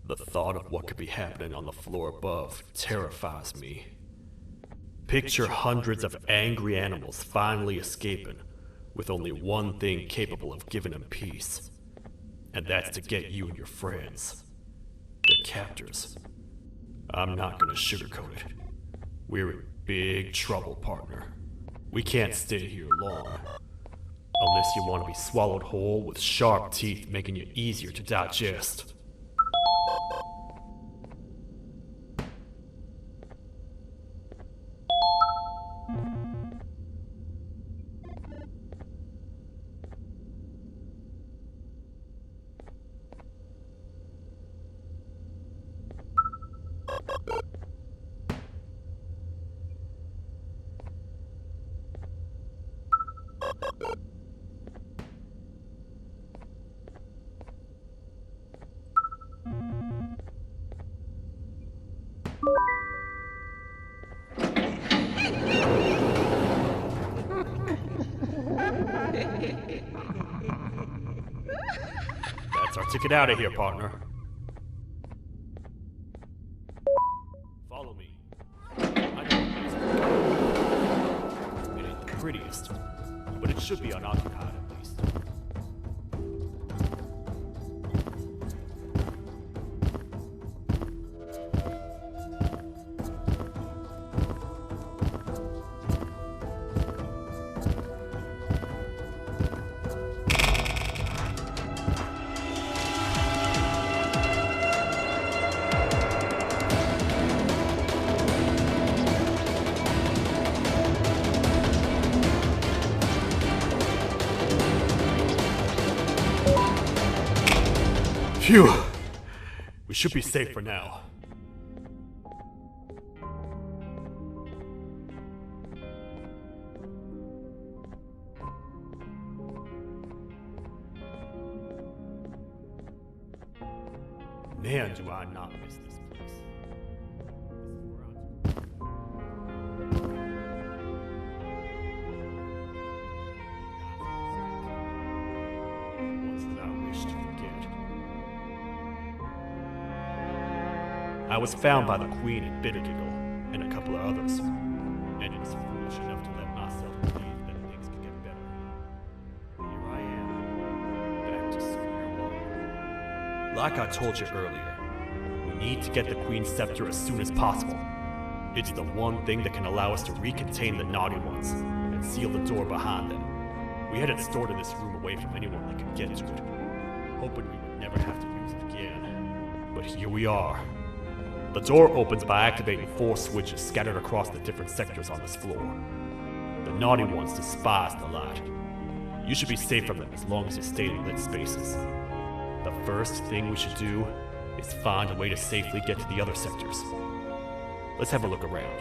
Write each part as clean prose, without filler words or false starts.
The thought of what could be happening on the floor above terrifies me. Picture hundreds of angry animals finally escaping, with only one thing capable of giving them peace. And that's to get you and your friends, their captors. I'm not gonna sugarcoat it. We're in big trouble, partner. We can't stay here long. Unless you want to be swallowed whole with sharp teeth making you easier to digest. That's our ticket out of here, partner. Follow me. I know it ain't the prettiest, but it should be unoccupied at least. Phew! We should be safe for now. Man, do I not miss this place. Ones that I wish to forget. I was found by the Queen at Bittergiggle and a couple of others, and was foolish enough to let myself believe that things could get better. Here I am, back to square one. Like I told you earlier, we need to get the Queen's scepter as soon as possible. It's the one thing that can allow us to recontain the naughty ones and seal the door behind them. We had it stored in this room away from anyone that could get to it, hoping we would never have to use it again. But here we are. The door opens by activating 4 switches scattered across the different sectors on this floor. The naughty ones despise the light. You should be safe from them as long as you stay in lit spaces. The first thing we should do is find a way to safely get to the other sectors. Let's have a look around.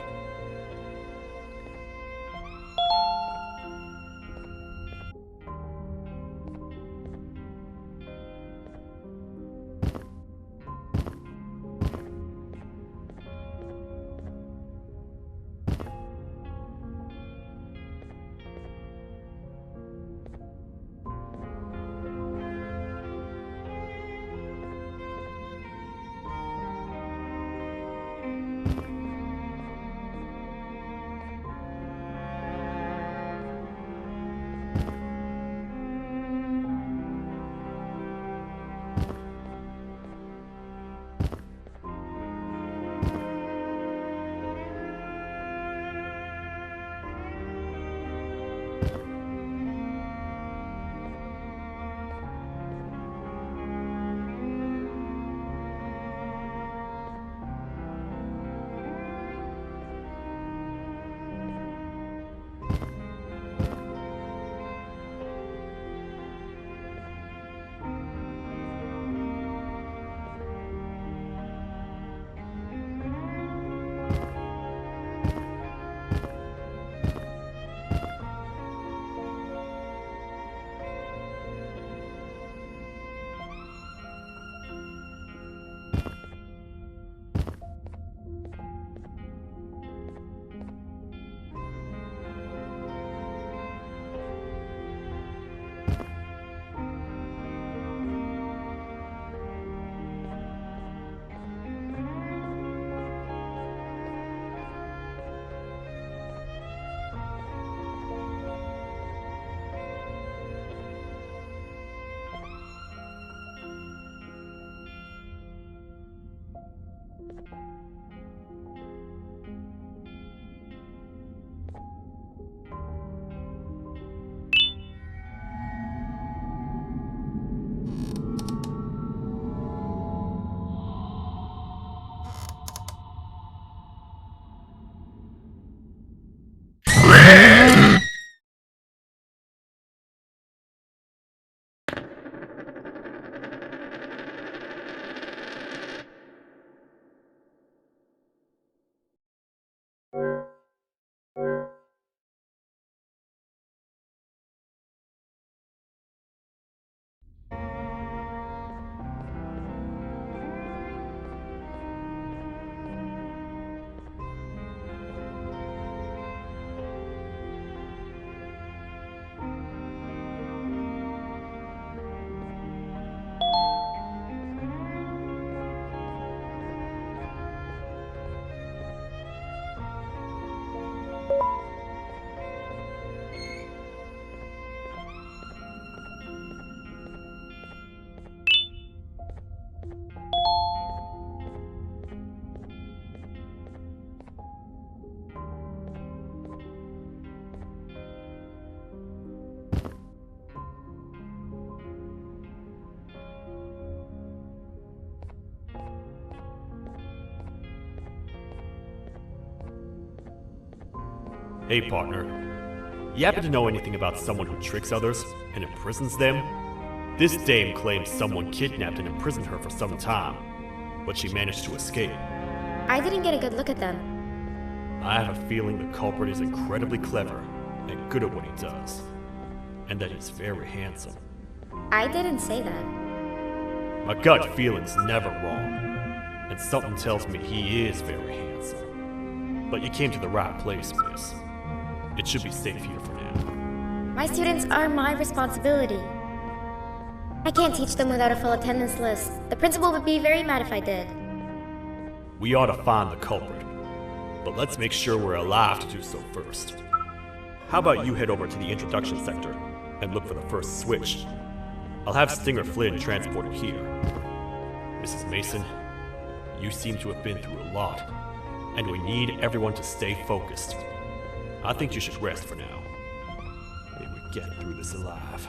Hey, partner. You happen to know anything about someone who tricks others and imprisons them? This dame claims someone kidnapped and imprisoned her for some time, but she managed to escape. I didn't get a good look at them. I have a feeling the culprit is incredibly clever and good at what he does, and that he's very handsome. I didn't say that. My gut feeling's never wrong, and something tells me he is very handsome. But you came to the right place, miss. It should be safe here for now. My students are my responsibility. I can't teach them without a full attendance list. The principal would be very mad if I did. We ought to find the culprit, but let's make sure we're alive to do so first. How about you head over to the introduction sector and look for the first switch? I'll have Stinger Flynn transported here. Mrs. Mason, you seem to have been through a lot, and we need everyone to stay focused. I think you should rest for now. May we get through this alive.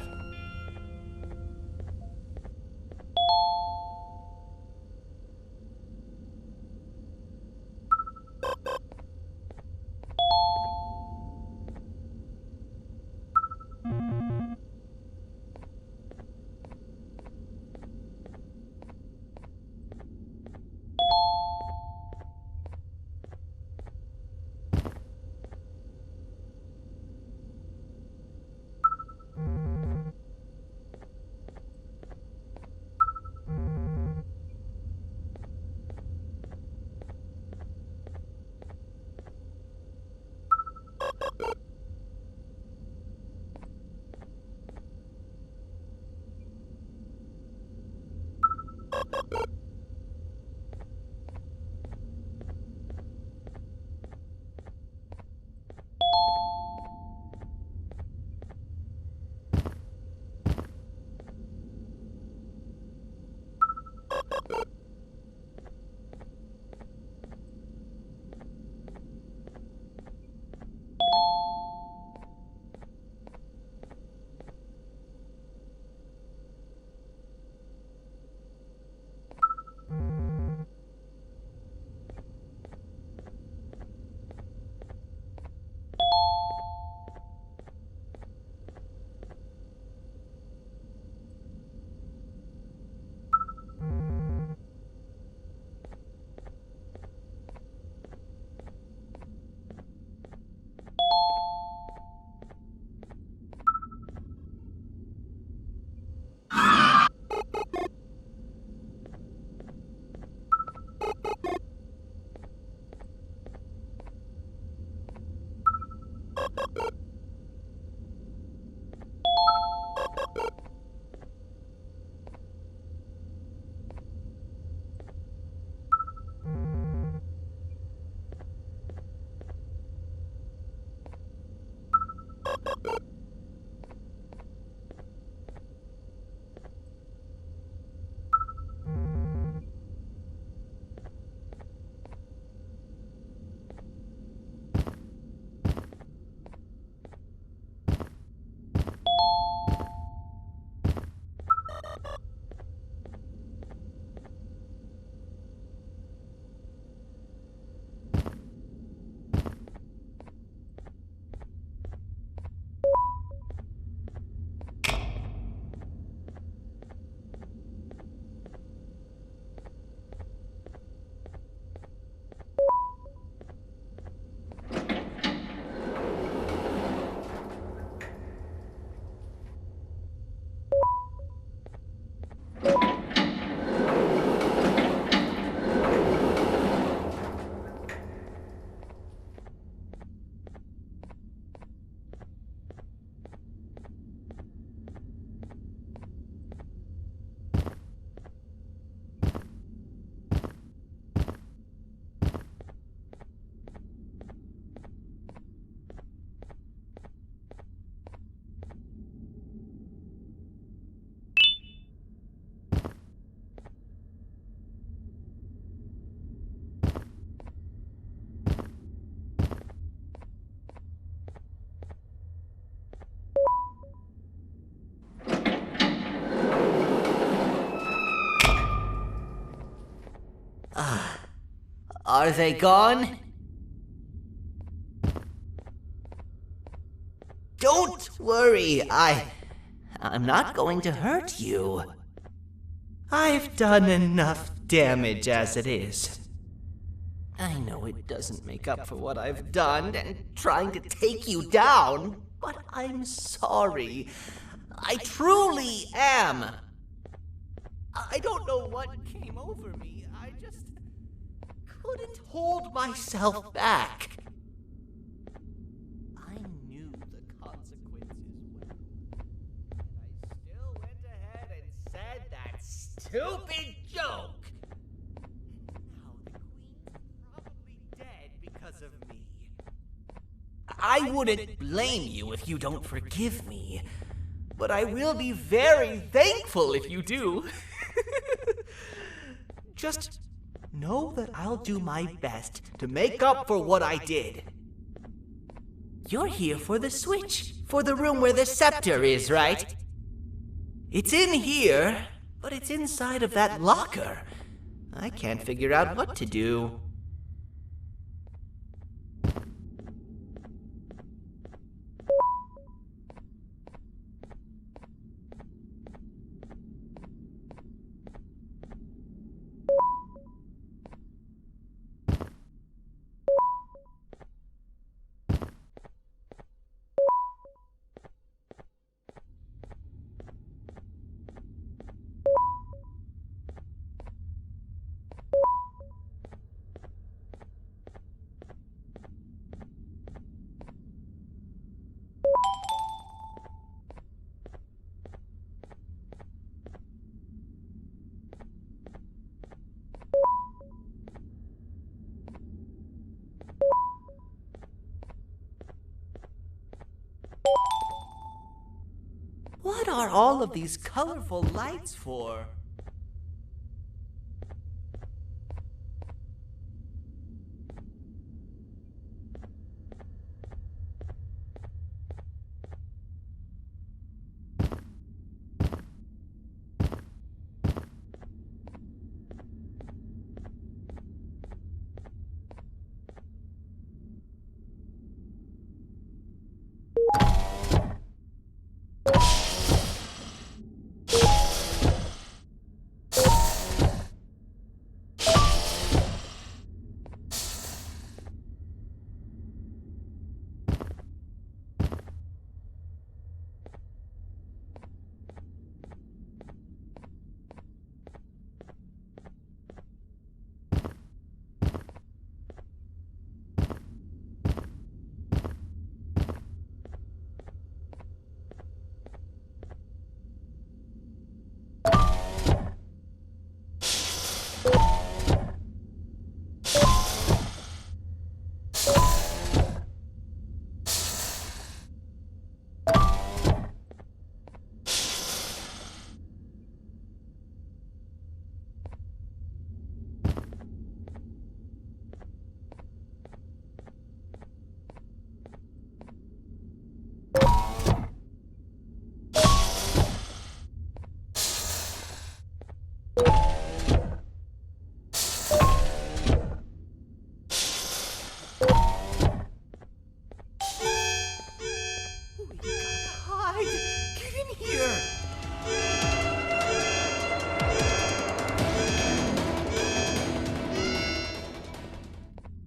Are they gone? Don't worry, I'm not going to hurt you. I've done enough damage as it is. I know it doesn't make up for what I've done and trying to take you down, but I'm sorry. I truly am. I don't know what came over me. I just couldn't hold myself back. I knew the consequences well. And I still went ahead and said that stupid joke. Now the queen's probably dead because of me. I wouldn't blame you if you don't forgive me, but I will be very thankful if you do. Just know that I'll do my best to make up for what I did. You're here for the switch, for the room where the scepter is, right? It's in here, but it's inside of that locker. I can't figure out what to do. What are all of these colorful lights for?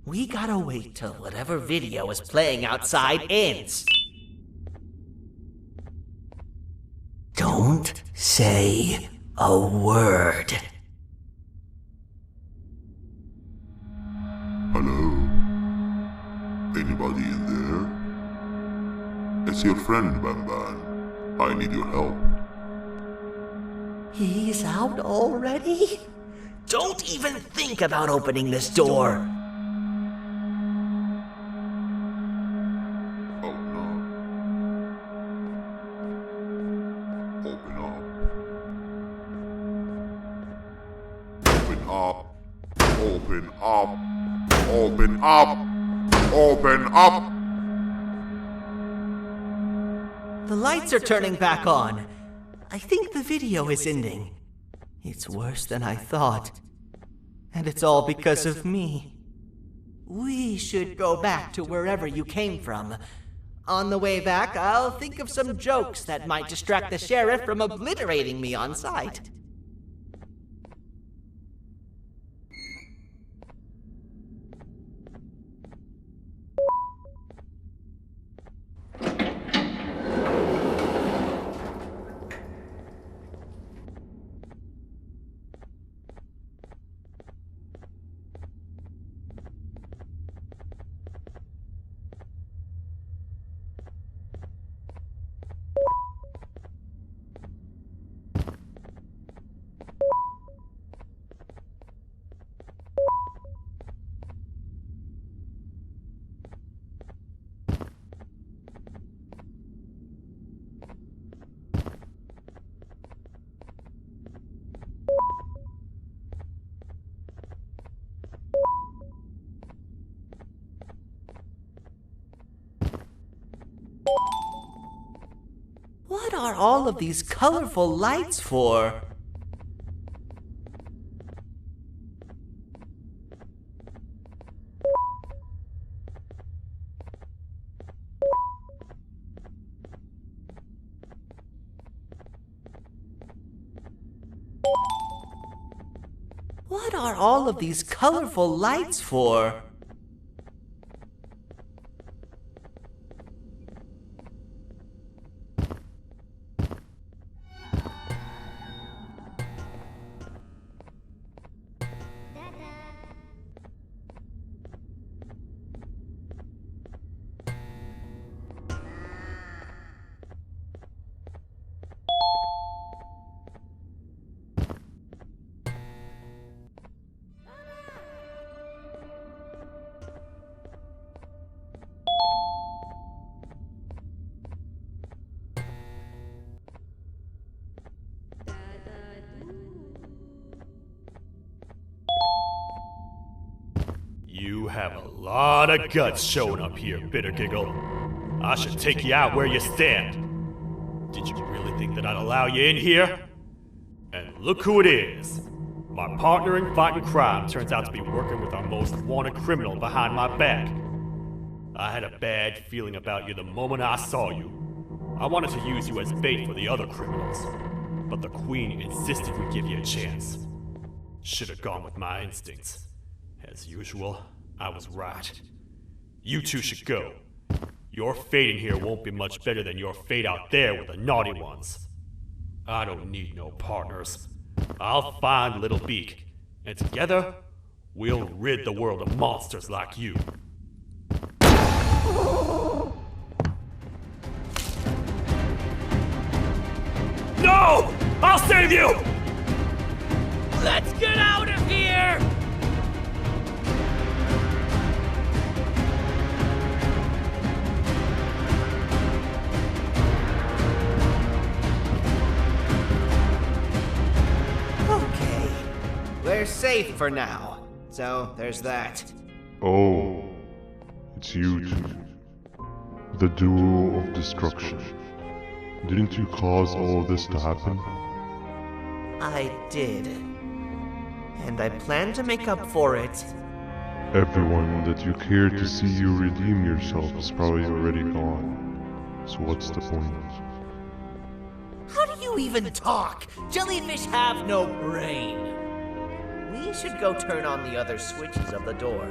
We gotta wait till whatever video is playing outside ends. Don't say a word. Hello? Anybody in there? It's your friend, Banban. I need your help. He's out already? Don't even think about opening this door. Oh no. Open up. Open up. Open up. Open up. Open up. The lights are turning back on. I think the video is ending. It's worse than I thought. And it's all because of me. We should go back to wherever you came from. On the way back, I'll think of some jokes that might distract the sheriff from obliterating me on sight. What are all of these colorful lights for? What are all of these colorful lights for? You have a lot of guts showing up here, Bitter Giggle. I should take you out where you stand. Did you really think that I'd allow you in here? And look who it is. My partner in fighting crime turns out to be working with our most wanted criminal behind my back. I had a bad feeling about you the moment I saw you. I wanted to use you as bait for the other criminals, but the Queen insisted we give you a chance. Should have gone with my instincts. As usual, I was right. You two should go. Your fate in here won't be much better than your fate out there with the naughty ones. I don't need no partners. I'll find Little Beak, and together, we'll rid the world of monsters like you. No! I'll save you! Let's get out of here! Okay, we're safe for now. So, there's that. Oh, it's you two. The duo of destruction. Didn't you cause all of this to happen? I did. And I plan to make up for it. Everyone that you care to see you redeem yourself is probably already gone. So what's the point? How do you even talk? Jellyfish have no brain. We should go turn on the other switches of the door.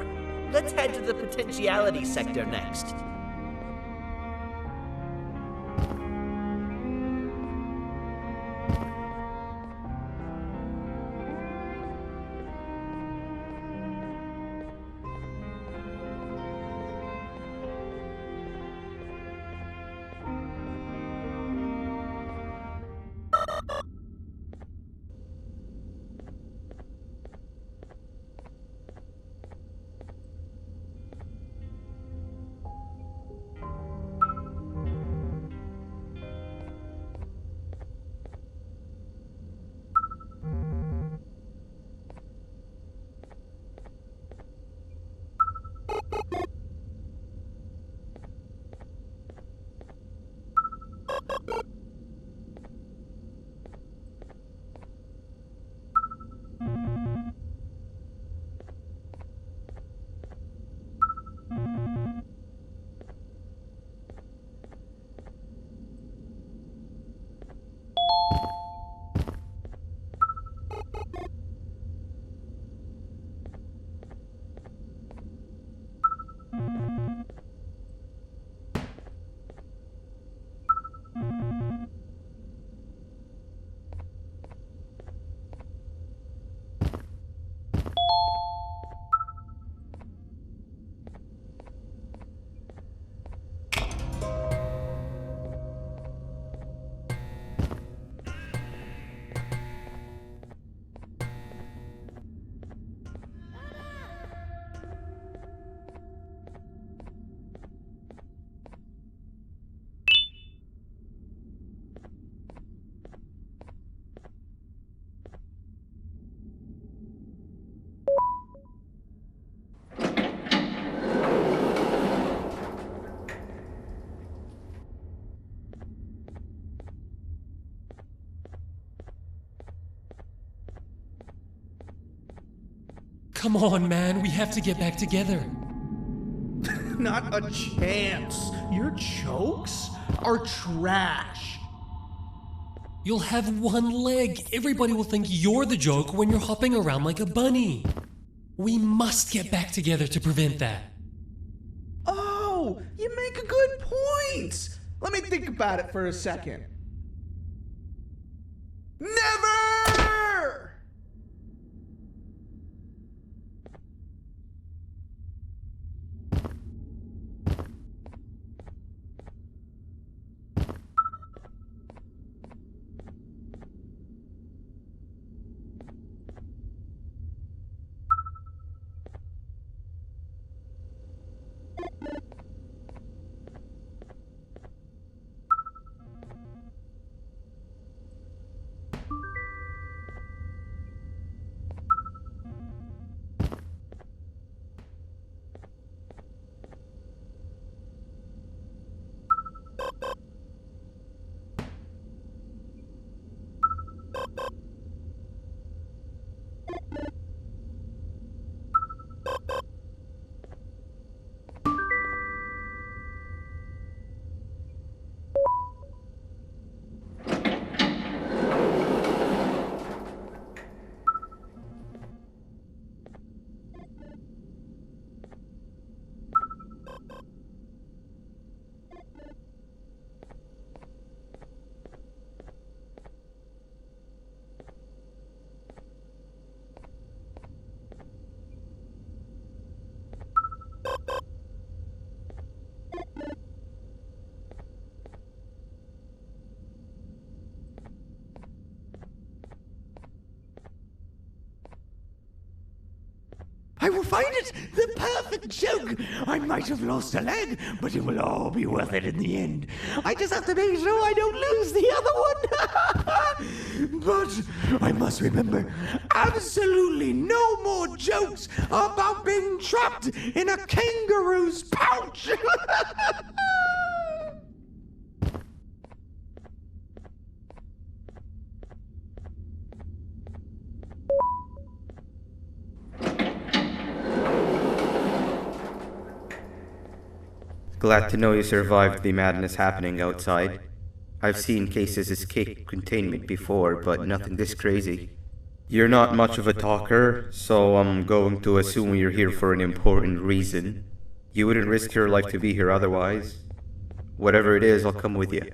Let's head to the potentiality sector next. Come on, man, we have to get back together. Not a chance. Your jokes are trash. You'll have one leg. Everybody will think you're the joke when you're hopping around like a bunny. We must get back together to prevent that. Oh, you make a good point. Let me think about it for a second. Never! I will find it! The perfect joke! I might have lost a leg, but it will all be worth it in the end. I just have to make sure I don't lose the other one! But I must remember, absolutely no more jokes about being trapped in a kangaroo's pouch! Glad to know you survived the madness happening outside. I've seen cases escape containment before, but nothing this crazy. You're not much of a talker, so I'm going to assume you're here for an important reason. You wouldn't risk your life to be here otherwise. Whatever it is, I'll come with you.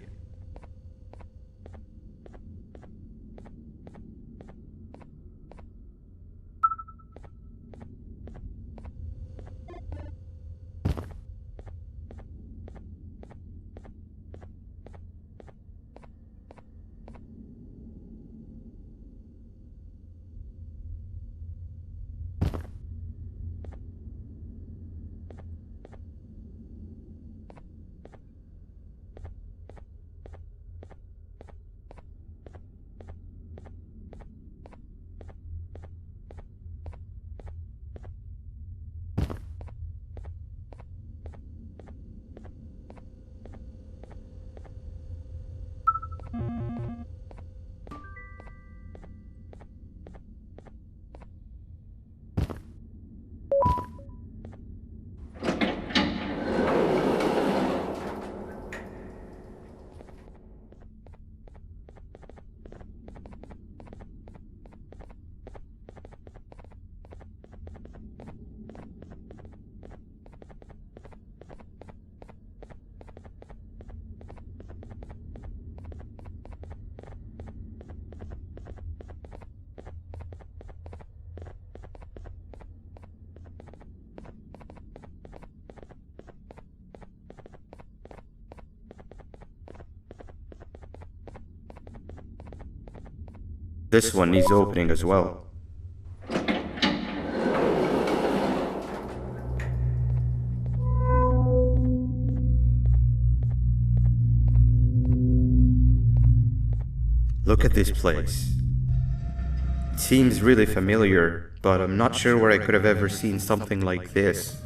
This one needs opening as well. Look at this place. It seems really familiar, but I'm not sure where I could have ever seen something like this.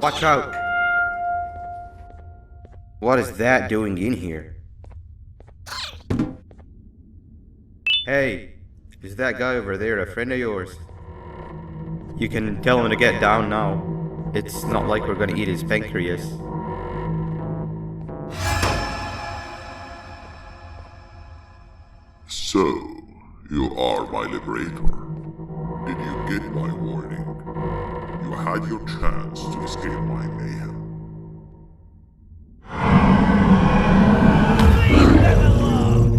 Watch out! What is that doing in here? Hey, is that guy over there a friend of yours? You can tell him to get down now. It's not like we're gonna eat his pancreas. So, you are my liberator. Did you get my warning? You had your chance to escape my mayhem. Leave them alone!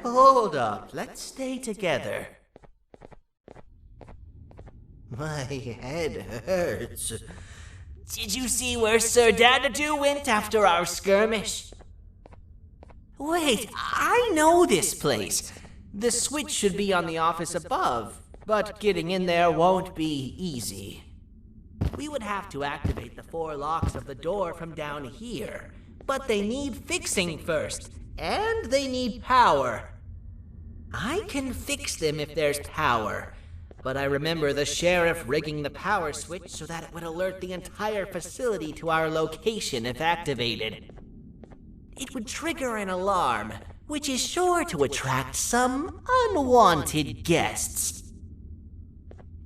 Hold up, let's stay together. My head hurts. Did you see where Sir Dadadoo went after our skirmish? Wait, I know this place. The switch should be on the office above, but getting in there won't be easy. We would have to activate the 4 locks of the door from down here, but they need fixing first, and they need power. I can fix them if there's power, but I remember the sheriff rigging the power switch so that it would alert the entire facility to our location if activated. It would trigger an alarm, which is sure to attract some unwanted guests.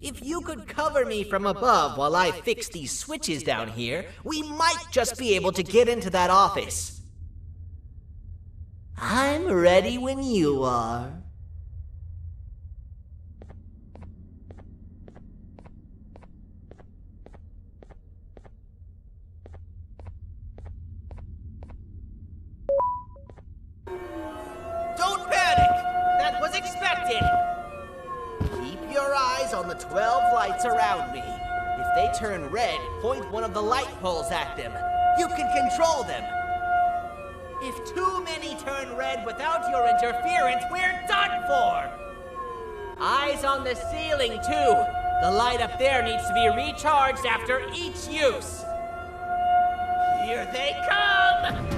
If you could cover me from above while I fix these switches down here, we might just be able to get into that office. I'm ready when you are. Don't panic! That was expected! Keep your eyes on the 12 lights around me. If they turn red, point one of the light poles at them. You can control them. If too many turn red without your interference, we're done for! Eyes on the ceiling, too. The light up there needs to be recharged after each use. Here they come!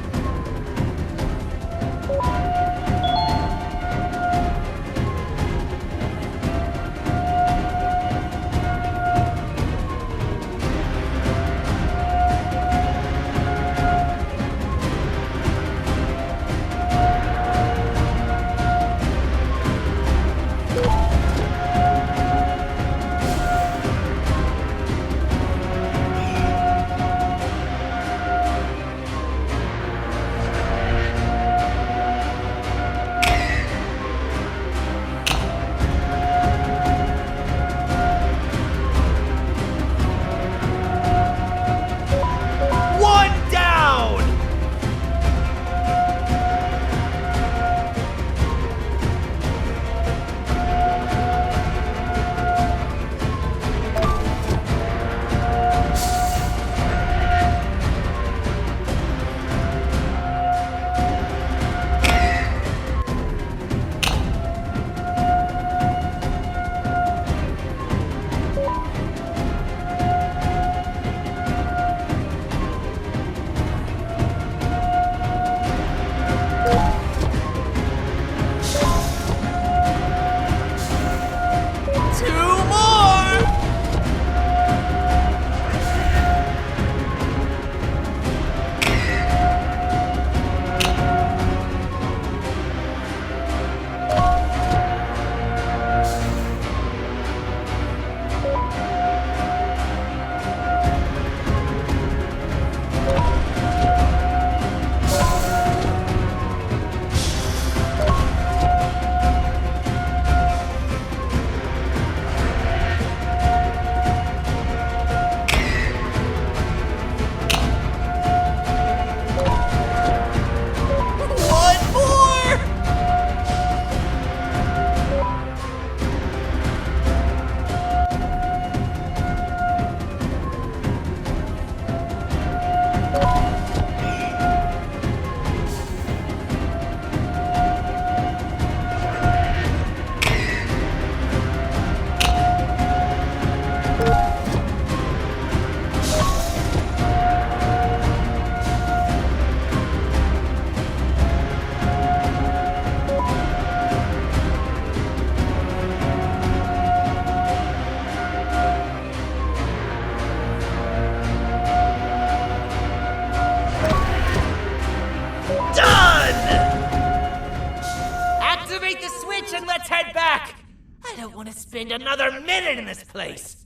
spend another minute in this place!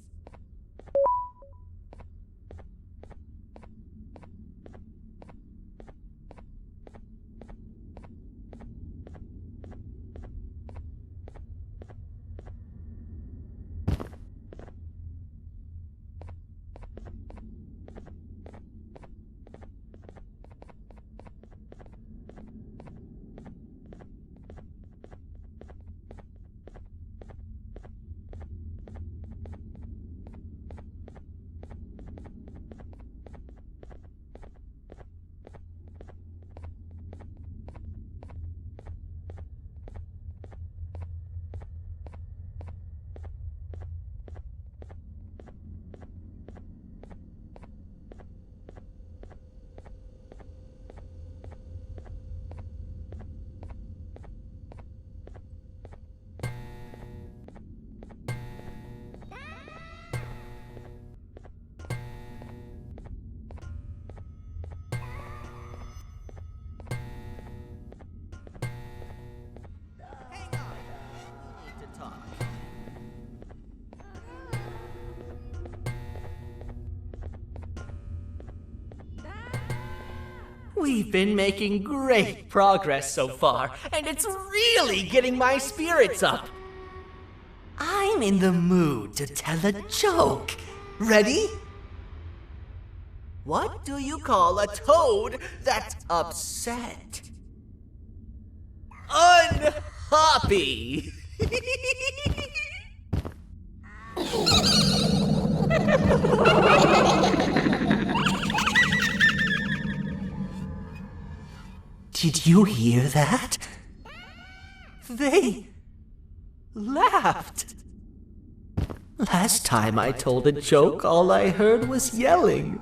We've been making great progress so far, and it's really getting my spirits up. I'm in the mood to tell a joke. Ready? What do you call a toad that's upset? Unhappy! Did you hear that? They laughed. Last time I told a joke, all I heard was yelling.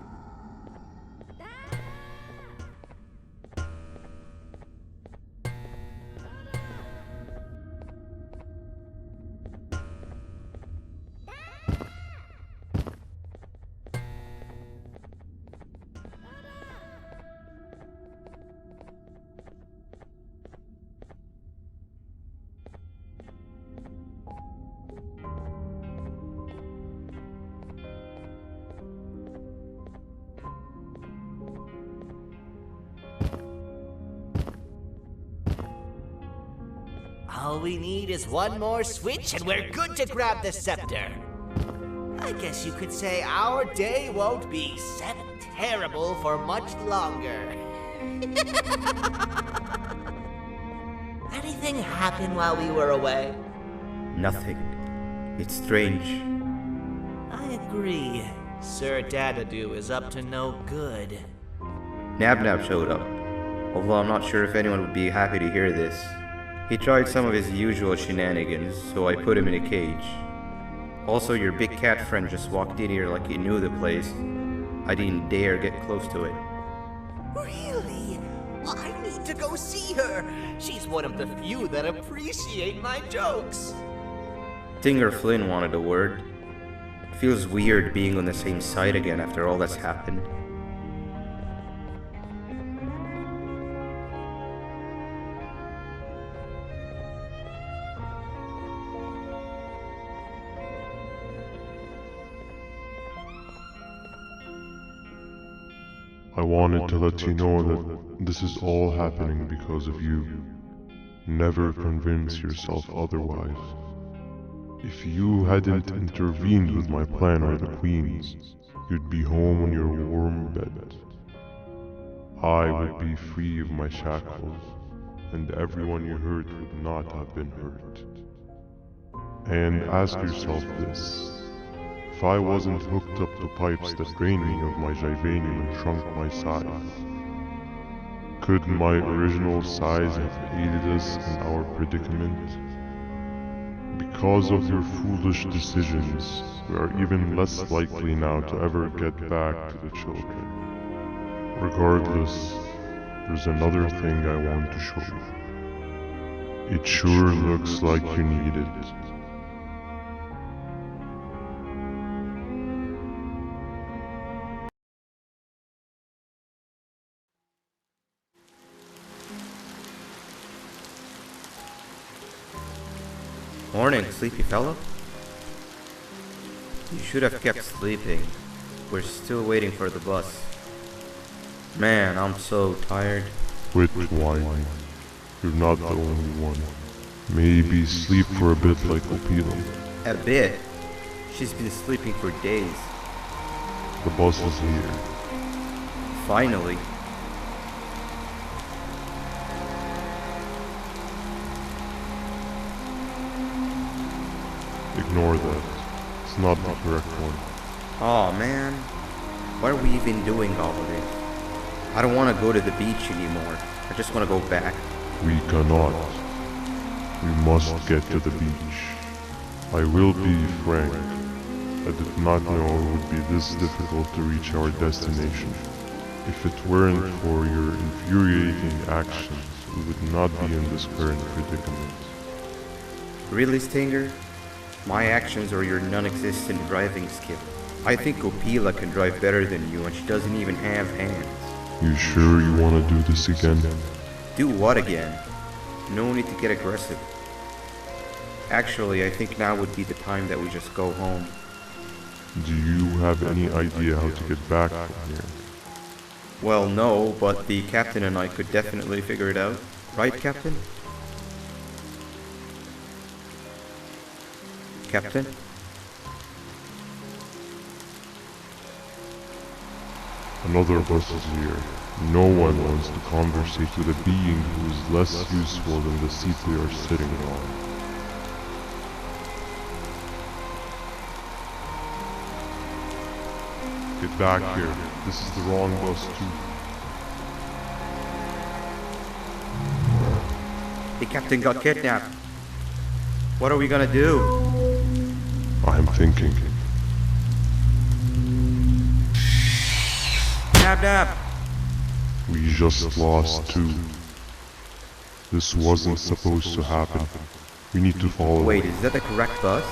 All we need is one more switch and we're good to grab the scepter. I guess you could say our day won't be terrible for much longer. Anything happen while we were away? Nothing. It's strange. I agree. Sir Dadadoo is up to no good. Nab showed up, although I'm not sure if anyone would be happy to hear this. He tried some of his usual shenanigans, so I put him in a cage. Also, your big cat friend just walked in here like he knew the place. I didn't dare get close to it. Really? Well, I need to go see her. She's one of the few that appreciate my jokes. Dinger Flynn wanted a word. It feels weird being on the same side again after all that's happened. I wanted to let you know that this is all happening because of you. Never convince yourself otherwise. If you hadn't intervened with my plan or the Queen's, you'd be home on your warm bed. I would be free of my shackles, and everyone you hurt would not have been hurt. And ask yourself this. If I wasn't hooked up to pipes that drained me of my Jivanium and shrunk my size, could my original size have aided us in our predicament? Because of your foolish decisions, we are even less likely now to ever get back to the children. Regardless, there's another thing I want to show you. It sure looks like you need it. Morning, sleepy fellow. You should have kept sleeping. We're still waiting for the bus. Man, I'm so tired. Quit whining. You're not the only one. Maybe sleep for a bit like Opila. A bit. She's been sleeping for days. The bus is here. Finally. Ignore that. It's not the correct one. Aw, man. Why are we even doing all of this? I don't want to go to the beach anymore. I just want to go back. We cannot. We must get to the beach. I will be frank. I did not know it would be this difficult to reach our destination. If it weren't for your infuriating actions, we would not be in this current predicament. Really, Stinger? My actions or your non-existent driving skill? I think Opila can drive better than you and she doesn't even have hands. You sure you want to do this again? Do what again? No need to get aggressive. Actually, I think now would be the time that we just go home. Do you have any idea how to get back from here? Well, no, but the captain and I could definitely figure it out. Right, Captain? Captain? Another bus is here. No one wants to conversate with a being who is less useful than the seat they are sitting on. Get back here. This is the wrong bus too. The captain got kidnapped. What are we gonna do? I'm thinking. Nab nab! We just lost two. This wasn't supposed to happen. We need to follow. Wait, is that the correct bus?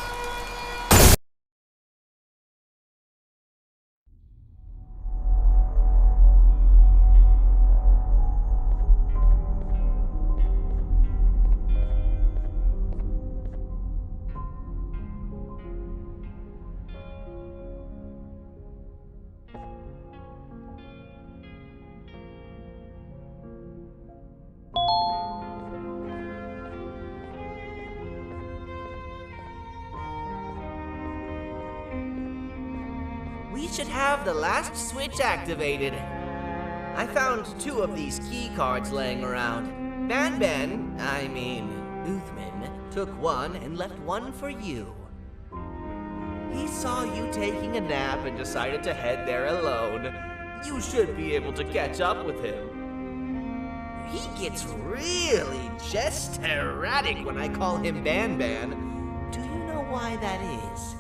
We should have the last switch activated. I found 2 of these key cards laying around. Banban, Uthman, took one and left one for you. He saw you taking a nap and decided to head there alone. You should be able to catch up with him. He gets really just erratic when I call him Banban. Do you know why that is?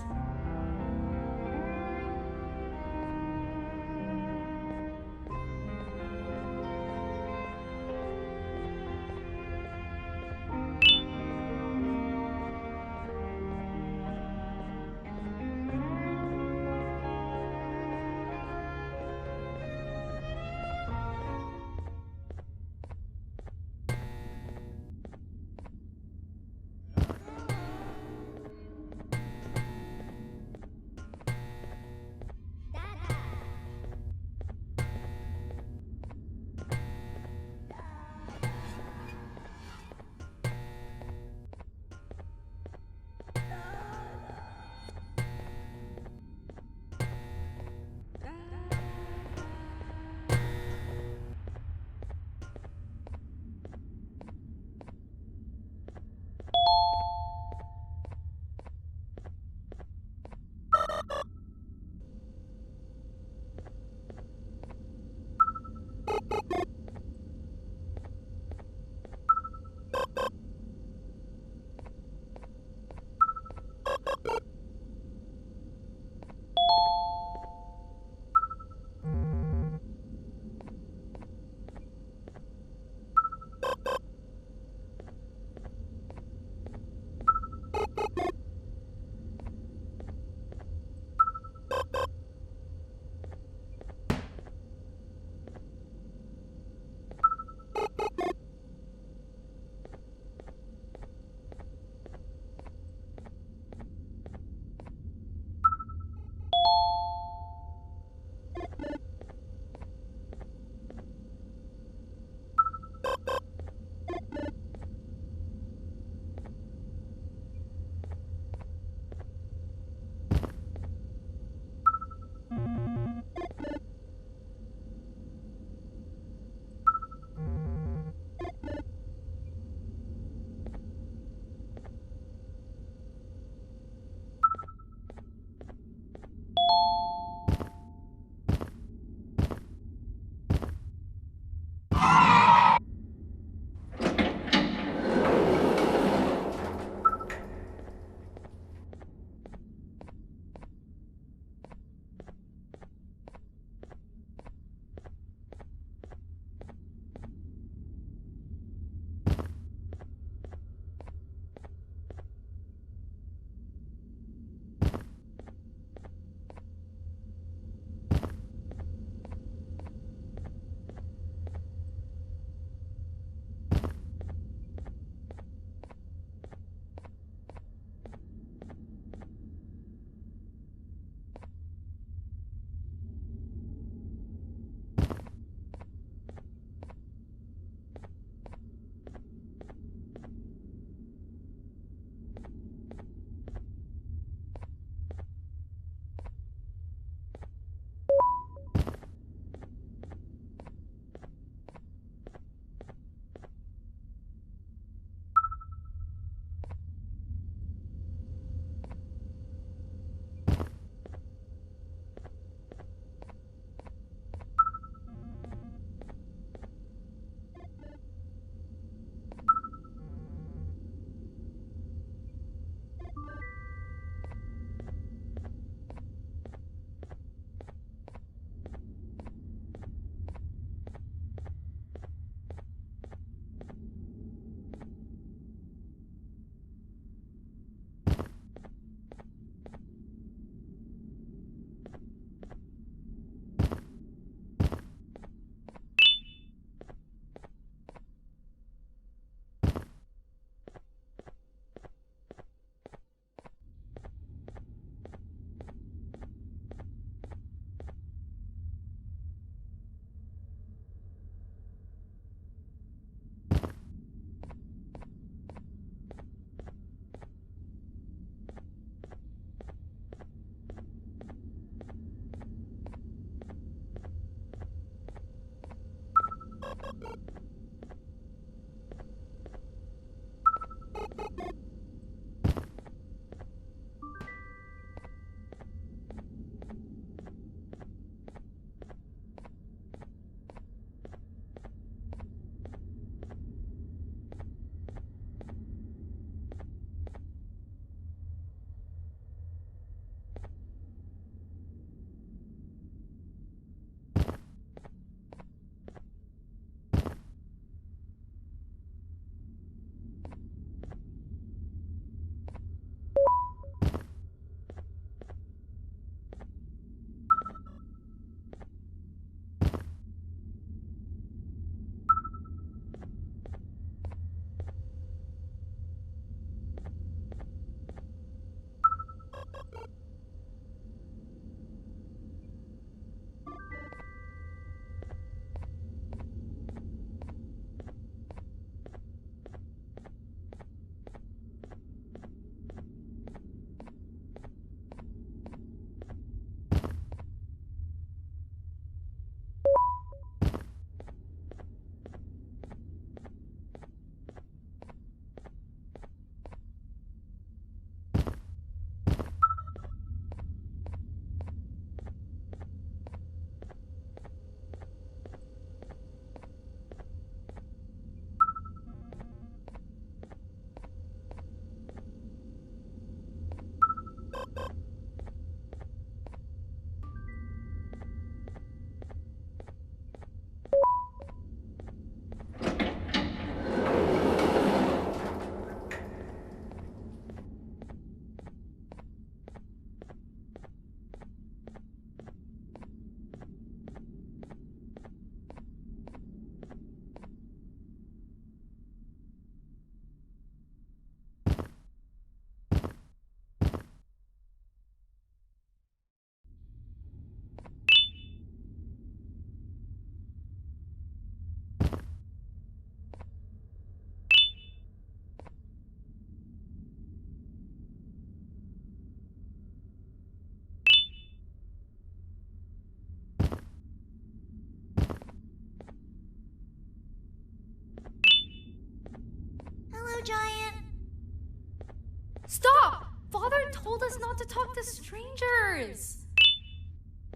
told us not to talk to strangers.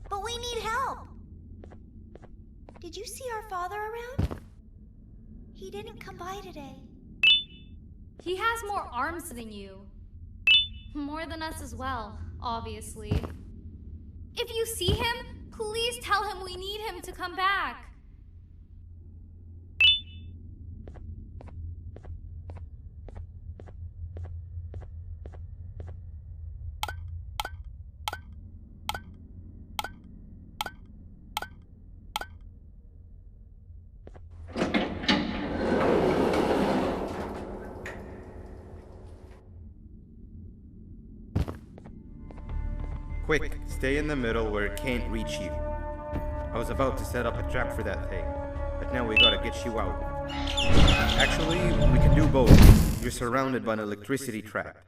But we need help. Did you see our father around? He didn't come by today. He has more arms than you. More than us as well, obviously. If you see him, please tell him we need him to come back. Quick, stay in the middle where it can't reach you. I was about to set up a trap for that thing, but now we gotta get you out. Actually, we can do both. You're surrounded by an electricity trap.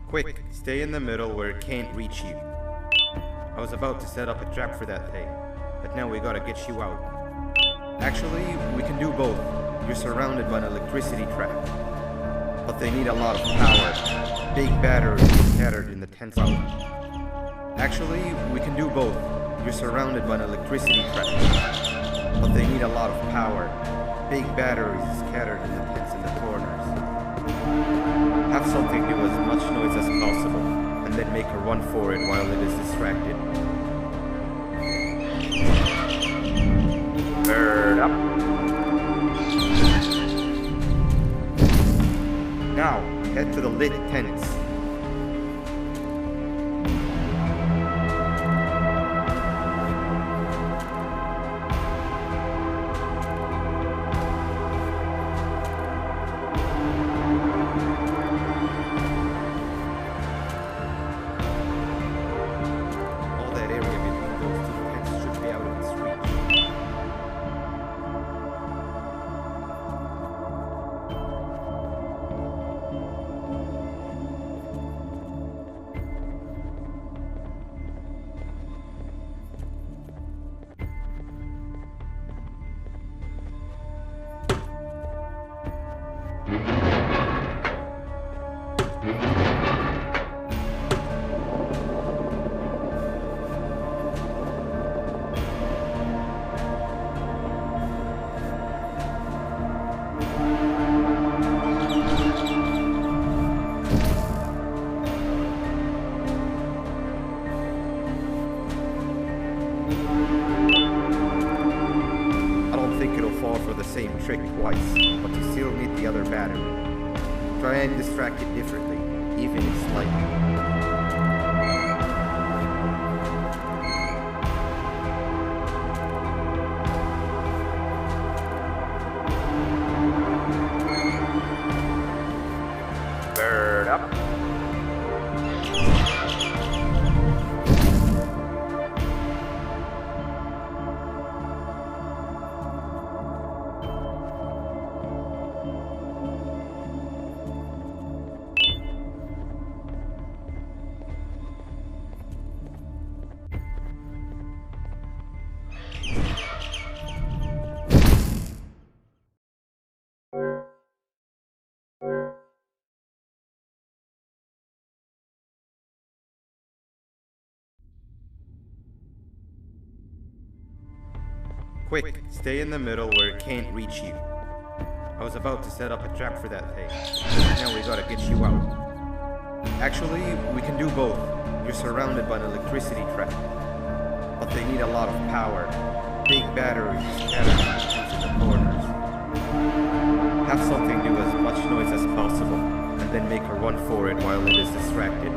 Quick, stay in the middle where it can't reach you. I was about to set up a trap for that thing, but now we gotta get you out. Actually, we can do both. You're surrounded by an electricity trap. But they need a lot of power. Big batteries scattered in the tents out. Actually, we can do both. You're surrounded by an electricity trap. But they need a lot of power. Big batteries scattered in the tents in the corners. Have something do as much noise as possible, and then make a run for it while it is distracted. Bird up. Now, head to the lit tents. Trick twice, but you still need the other battery. Try and distract it differently, even if slightly. Bird up. Quick, stay in the middle where it can't reach you. I was about to set up a trap for that thing. Now we gotta get you out. Actually, we can do both. You're surrounded by an electricity trap. But they need a lot of power. Big batteries scattered in the corners. Have something do as much noise as possible, and then make a run for it while it is distracted.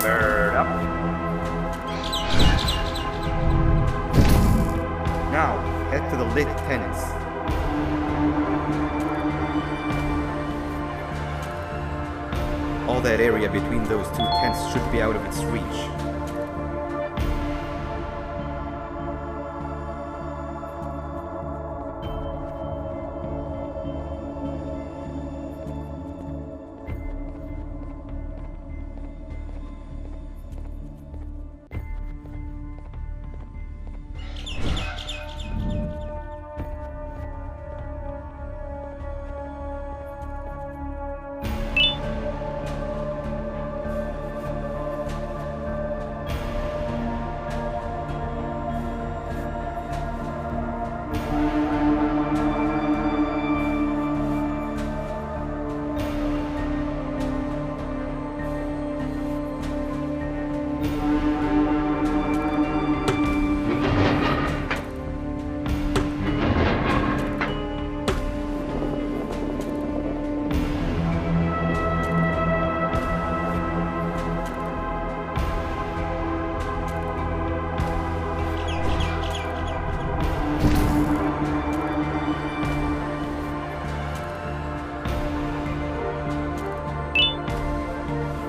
Bird up. Now, head to the lit tents. area between those two tents should be out of its reach.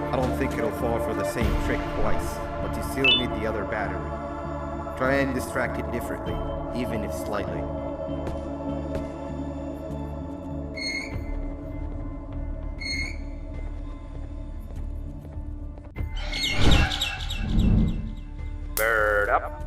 I don't think it'll fall for the same trick twice, but you still need the other battery. Try and distract it differently, even if slightly. Bird up.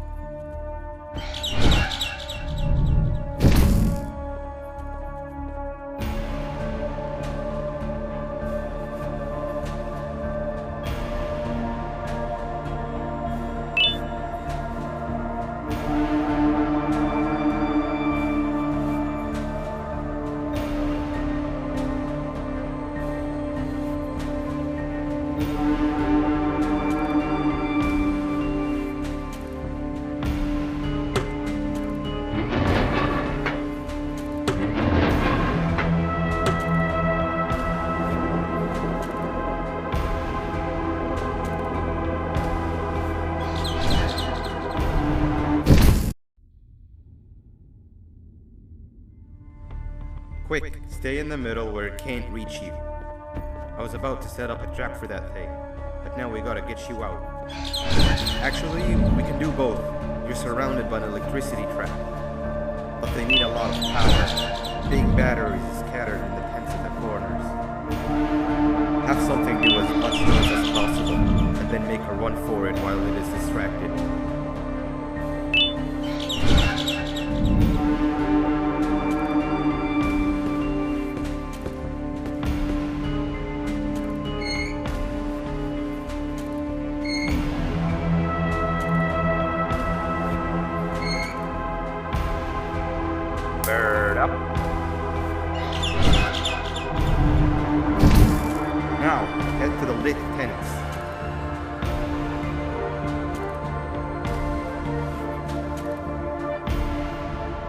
Quick, stay in the middle where it can't reach you. I was about to set up a trap for that thing, but now we gotta get you out. Actually, we can do both. You're surrounded by an electricity trap, but they need a lot of power. Big batteries scattered in the tents in the corners. Have something do as much noise as possible, and then make a run for it while it is distracted. Bird up. Now, head to the lit tents.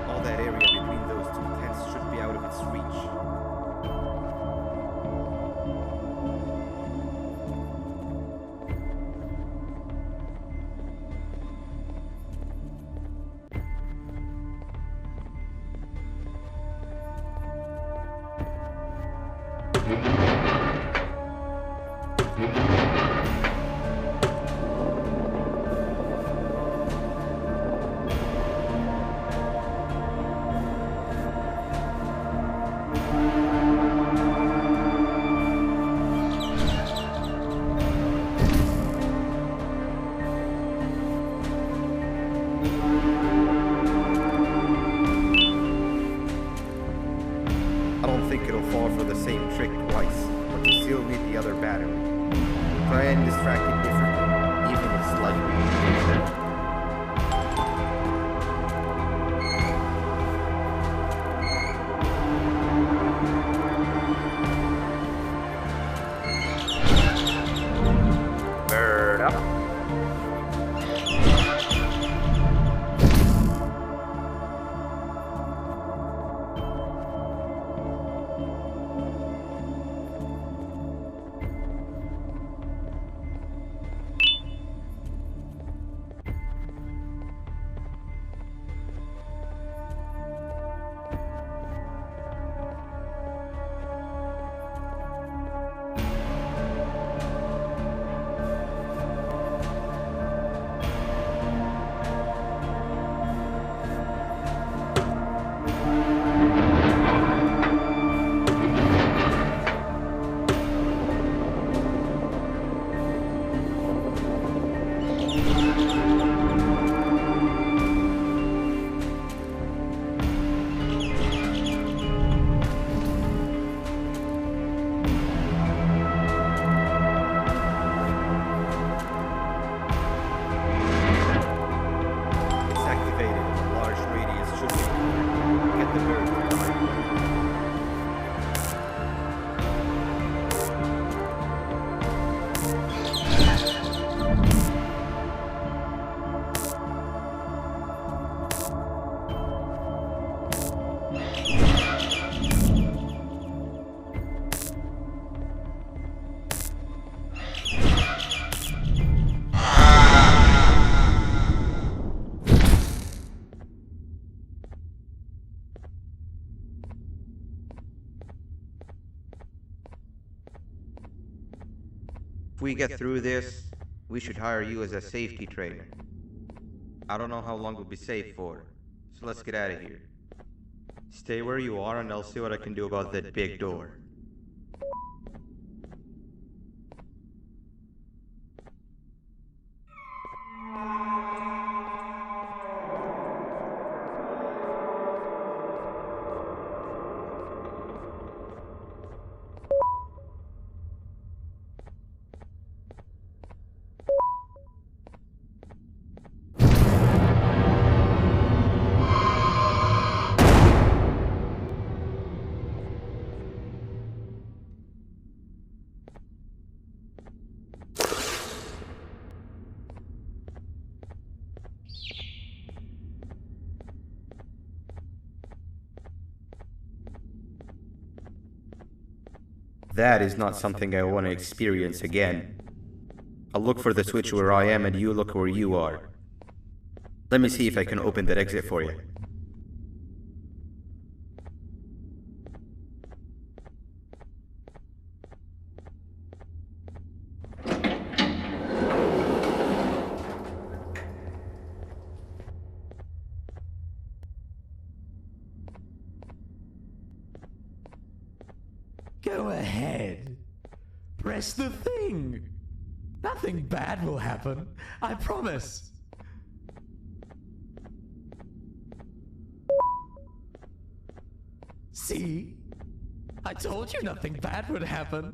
All that area between those two tents should be out of its reach. I don't think it'll fall for the same trick twice, but you still need the other battery. Try and distract it differently, even if slightly. Bird up. If we get through this, we should hire you as a safety trainer. I don't know how long we'll be safe for, so let's get out of here. Stay where you are and I'll see what I can do about that big door. That is not something I want to experience again. I'll look for the switch where I am and you look where you are. Let me see if I can open that exit for you. Go ahead. Press the thing. Nothing bad will happen. I promise. See? I told you nothing bad would happen.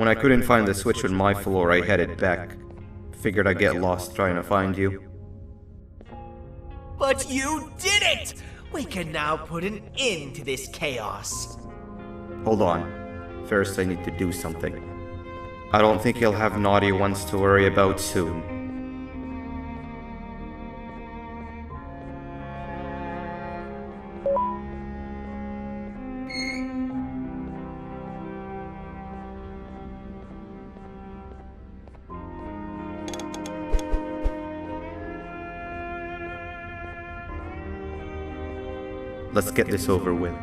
When I couldn't find the switch on my floor, I headed back. Figured I'd get lost trying to find you. But you did it! We can now put an end to this chaos. Hold on. First, I need to do something. I don't think you'll have naughty ones to worry about soon. Let's get this over with.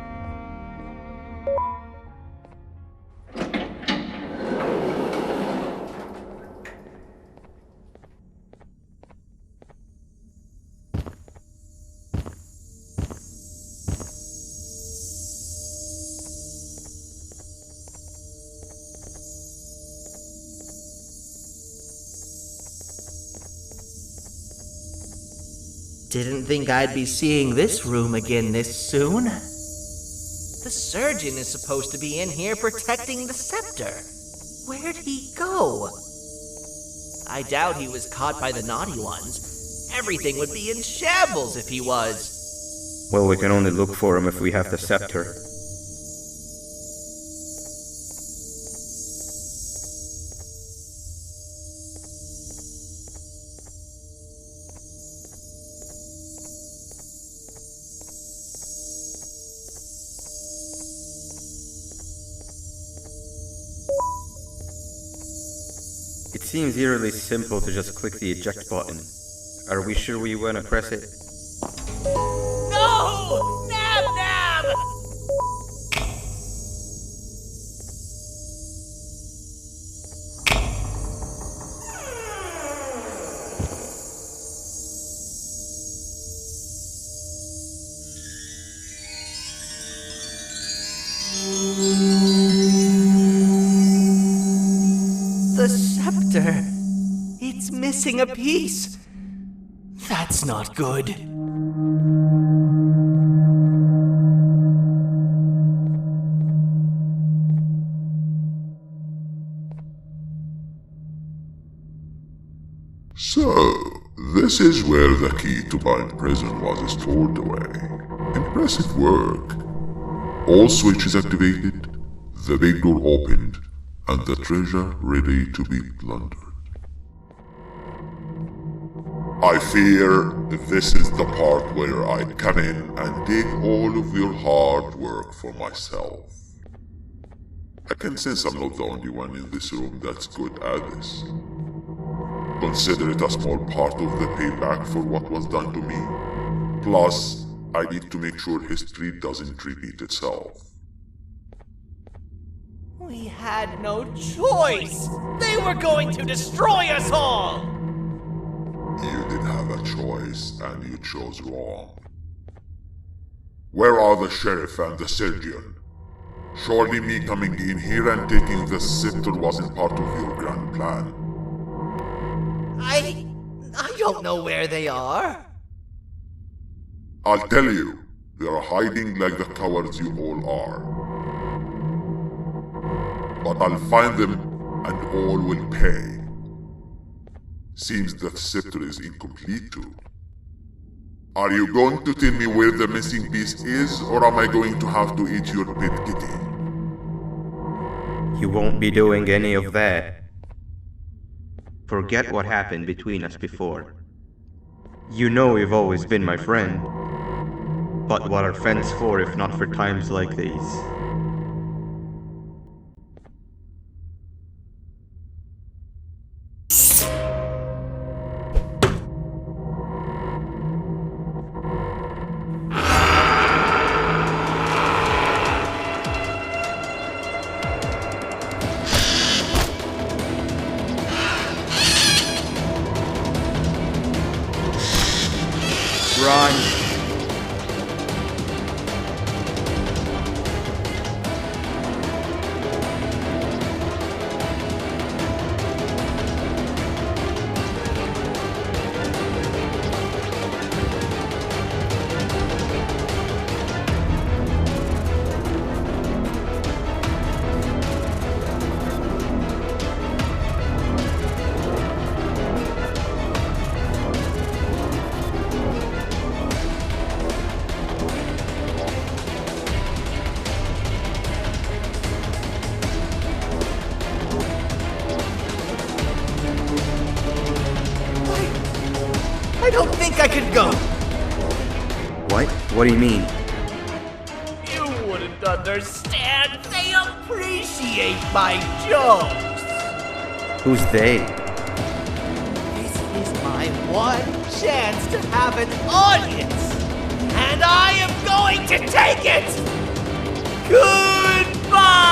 Didn't think I'd be seeing this room again this soon. The surgeon is supposed to be in here protecting the scepter. Where'd he go? I doubt he was caught by the naughty ones. Everything would be in shambles if he was. Well, we can only look for him if we have the scepter. It seems eerily simple to just click the eject button. Are we sure we want to press it? No! Nab Nab! The scepter. It's missing a piece. That's not good. So, this is where the key to Bind Prison was stored away. Impressive work. All switches activated, the big door opened, and the treasure ready to be plundered. I fear this is the part where I come in and take all of your hard work for myself. I can sense I'm not the only one in this room that's good at this. Consider it a small part of the payback for what was done to me. Plus, I need to make sure history doesn't repeat itself. We had no choice! They were going to destroy us all! You did have a choice, and you chose wrong. Where are the sheriff and the surgeon? Surely me coming in here and taking the scepter wasn't part of your grand plan. I don't know where they are. I'll tell you, they're hiding like the cowards you all are. But I'll find them, and all will pay. Seems that scepter is incomplete too. Are you going to tell me where the missing piece is, or am I going to have to eat your pet kitty? You won't be doing any of that. Forget what happened between us before. You know you've always been my friend. But what are friends for if not for times like these? Run! I don't think I could go. What? What do you mean? You wouldn't understand. They appreciate my jokes. Who's they? This is my one chance to have an audience. And I am going to take it. Goodbye.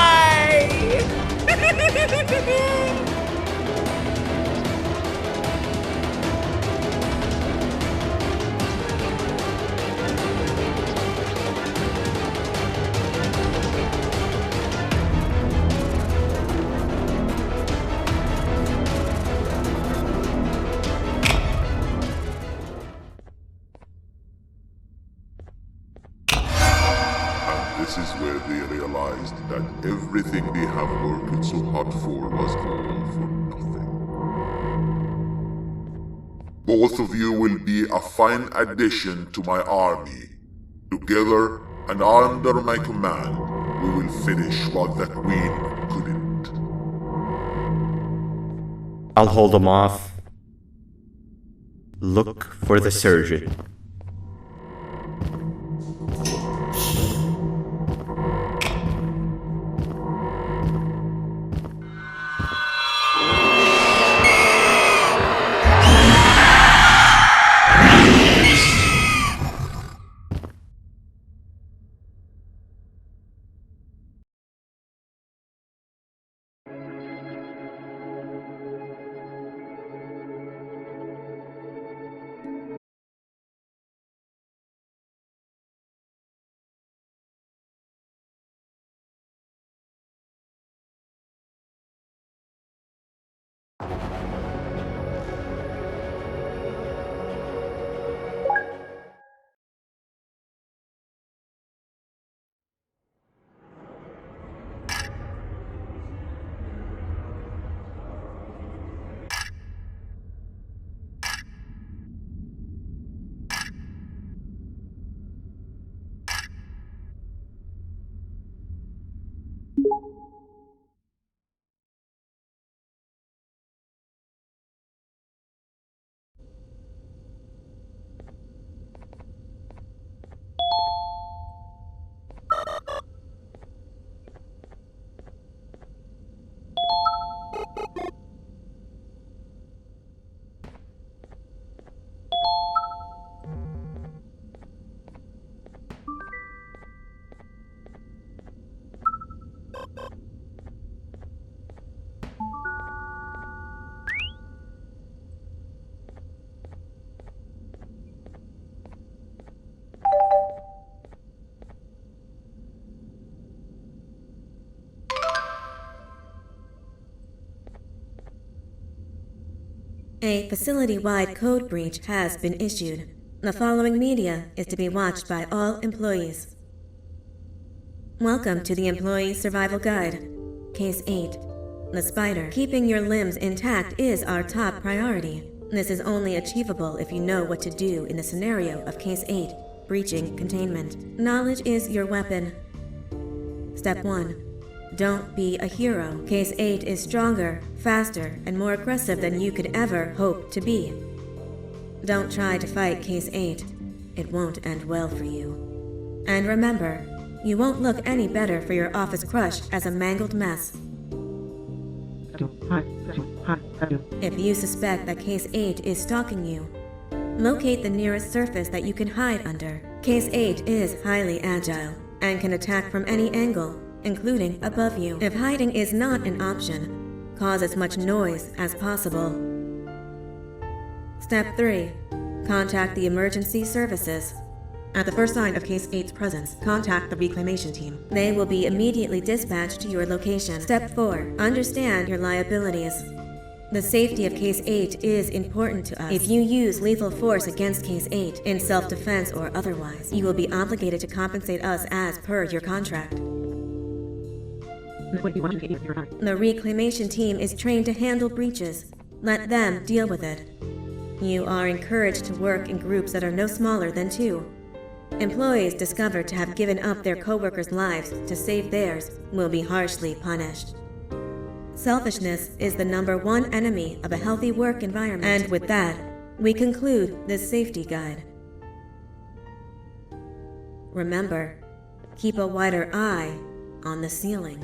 This is where they realized that everything they have worked so hard for was all for nothing. Both of you will be a fine addition to my army. Together and under my command, we will finish what the Queen couldn't. I'll hold them off. Look for the surgeon. A facility-wide code breach has been issued. The following media is to be watched by all employees. Welcome to the Employee Survival Guide. Case 8. The Spider. Keeping your limbs intact is our top priority. This is only achievable if you know what to do in the scenario of Case 8, breaching containment. Knowledge is your weapon. Step 1. Don't be a hero. Case 8 is stronger, faster, and more aggressive than you could ever hope to be. Don't try to fight Case 8. It won't end well for you. And remember, you won't look any better for your office crush as a mangled mess. If you suspect that Case 8 is stalking you, locate the nearest surface that you can hide under. Case 8 is highly agile and can attack from any angle, including above you. If hiding is not an option, cause as much noise as possible. Step 3. Contact the emergency services. At the first sign of Case 8's presence, contact the reclamation team. They will be immediately dispatched to your location. Step 4. Understand your liabilities. The safety of Case 8 is important to us. If you use lethal force against Case 8, in self-defense or otherwise, you will be obligated to compensate us as per your contract. The reclamation team is trained to handle breaches. Let them deal with it. You are encouraged to work in groups that are no smaller than 2. Employees discovered to have given up their co-workers' lives to save theirs will be harshly punished. Selfishness is the #1 enemy of a healthy work environment. And with that, We conclude this safety guide. Remember, keep a wider eye on the ceiling.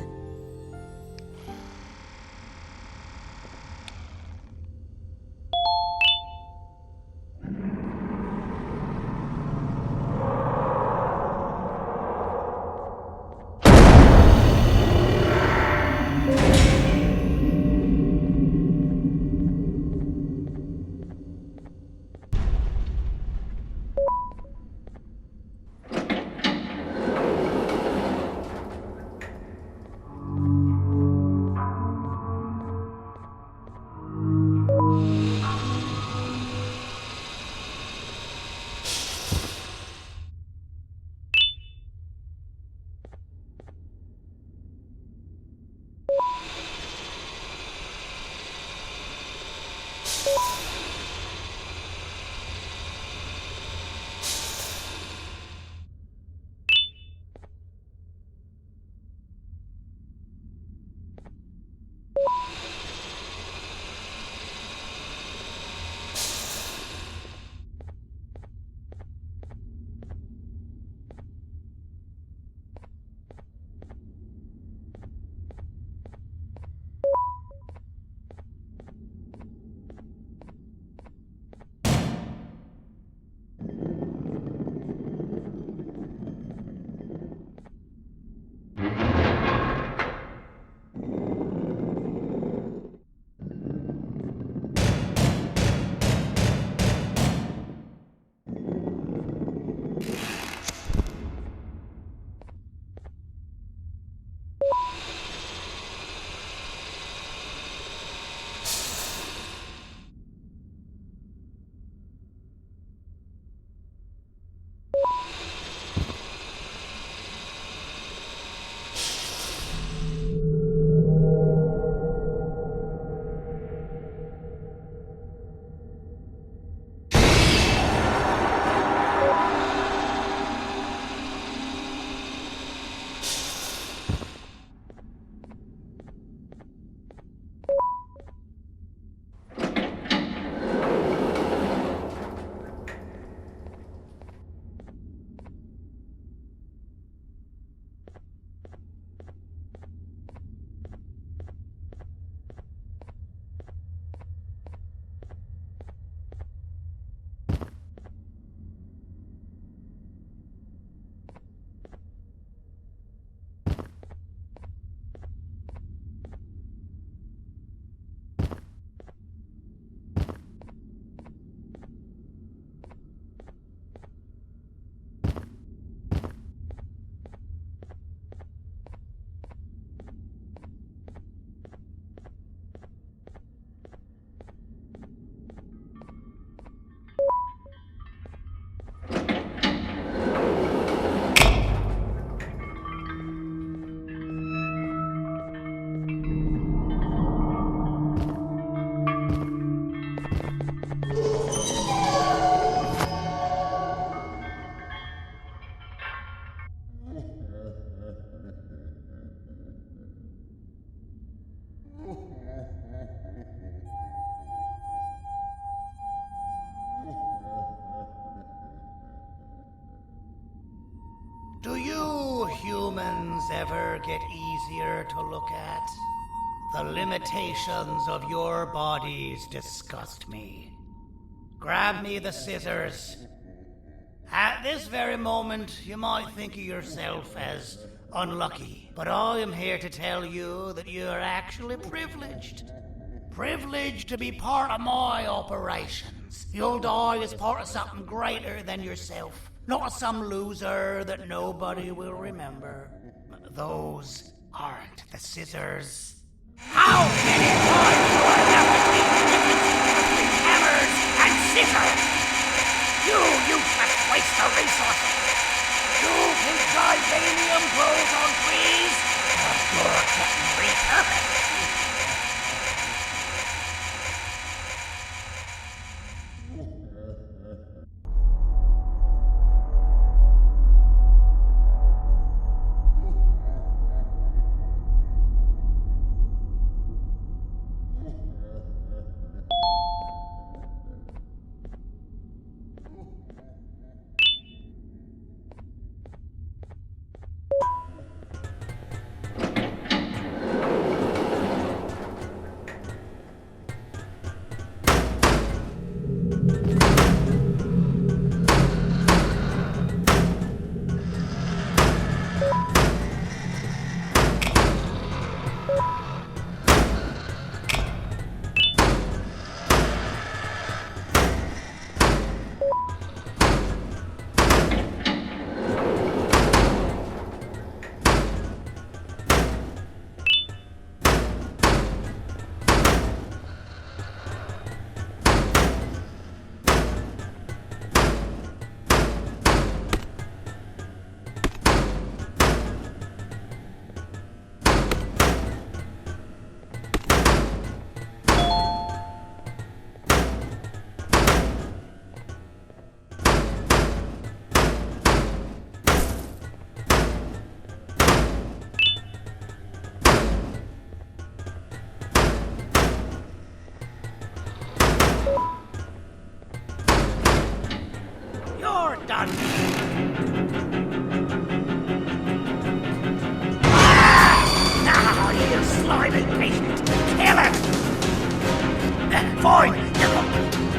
Do you humans ever get easier to look at? The limitations of your bodies disgust me. Grab me the scissors. At this very moment, you might think of yourself as unlucky, but I am here to tell you that you are actually privileged. Privileged to be part of my operations. You'll die as part of something greater than yourself, not as some loser that nobody will remember. Those aren't the scissors. How many times do I have to keep the difference between hammers and scissors? You useless waste of resources! You think titanium grows on trees? You're getting repurposed!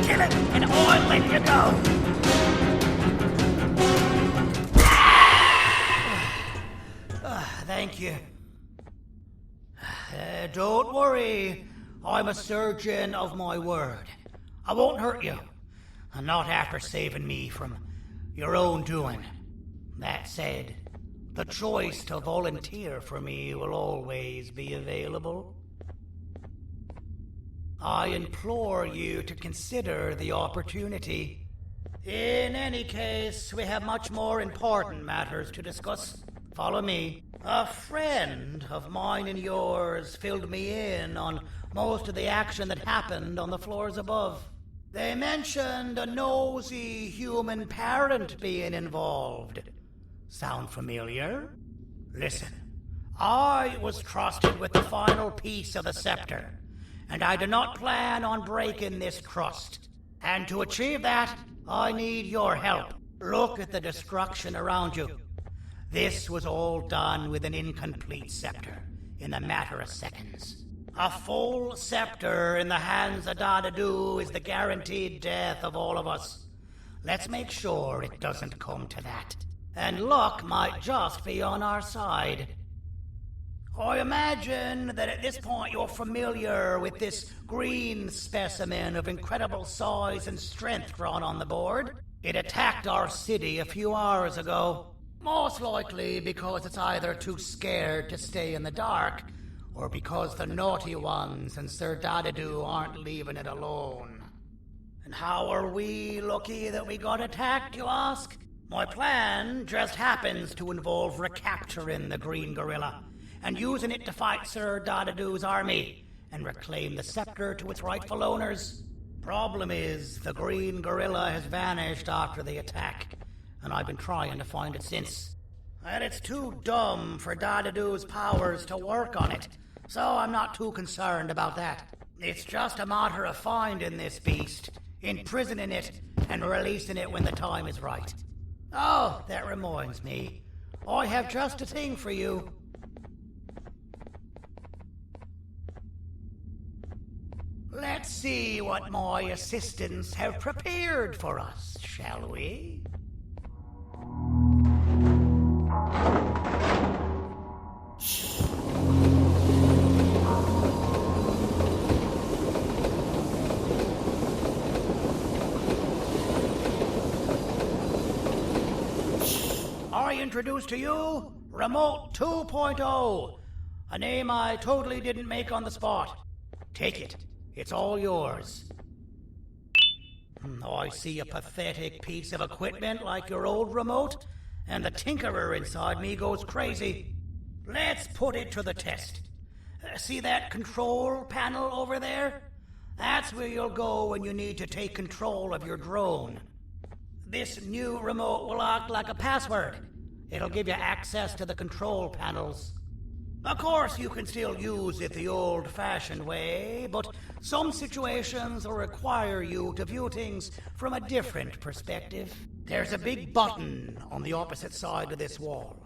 kill him, and I'll let you go. Thank you. Don't worry. I'm a surgeon of my word. I won't hurt you. Not after saving me from your own doing. That said, the choice to volunteer for me will always be available. I implore you to consider the opportunity. In any case, we have much more important matters to discuss. Follow me. A friend of mine and yours filled me in on most of the action that happened on the floors above. They mentioned a nosy human parent being involved. Sound familiar? Listen, I was trusted with the final piece of the scepter, and I do not plan on breaking this trust. And to achieve that, I need your help. Look at the destruction around you. This was all done with an incomplete scepter, in a matter of seconds. A full scepter in the hands of Dadadu is the guaranteed death of all of us. Let's make sure it doesn't come to that. And luck might just be on our side. I imagine that at this point you're familiar with this green specimen of incredible size and strength drawn on the board. It attacked our city a few hours ago. Most likely because it's either too scared to stay in the dark, or because the naughty ones and Sir Dadadu aren't leaving it alone. And how are we lucky that we got attacked, you ask? My plan just happens to involve recapturing the green gorilla, and using it to fight Sir Dadadu's army, and reclaim the scepter to its rightful owners. Problem is, the green gorilla has vanished after the attack, and I've been trying to find it since. And it's too dumb for Dadadu's powers to work on it, so I'm not too concerned about that. It's just a matter of finding this beast, imprisoning it, and releasing it when the time is right. Oh, that reminds me. I have just a thing for you. Let's see what my assistants have prepared for us, shall we? I introduce to you Remote 2.0, a name I totally didn't make on the spot. Take it. It's all yours. I see a pathetic piece of equipment like your old remote, and the tinkerer inside me goes crazy. Let's put it to the test. See that control panel over there? That's where you'll go when you need to take control of your drone. This new remote will act like a password. It'll give you access to the control panels. Of course, you can still use it the old-fashioned way, but some situations will require you to view things from a different perspective. There's a big button on the opposite side of this wall.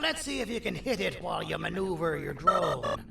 Let's see if you can hit it while you maneuver your drone.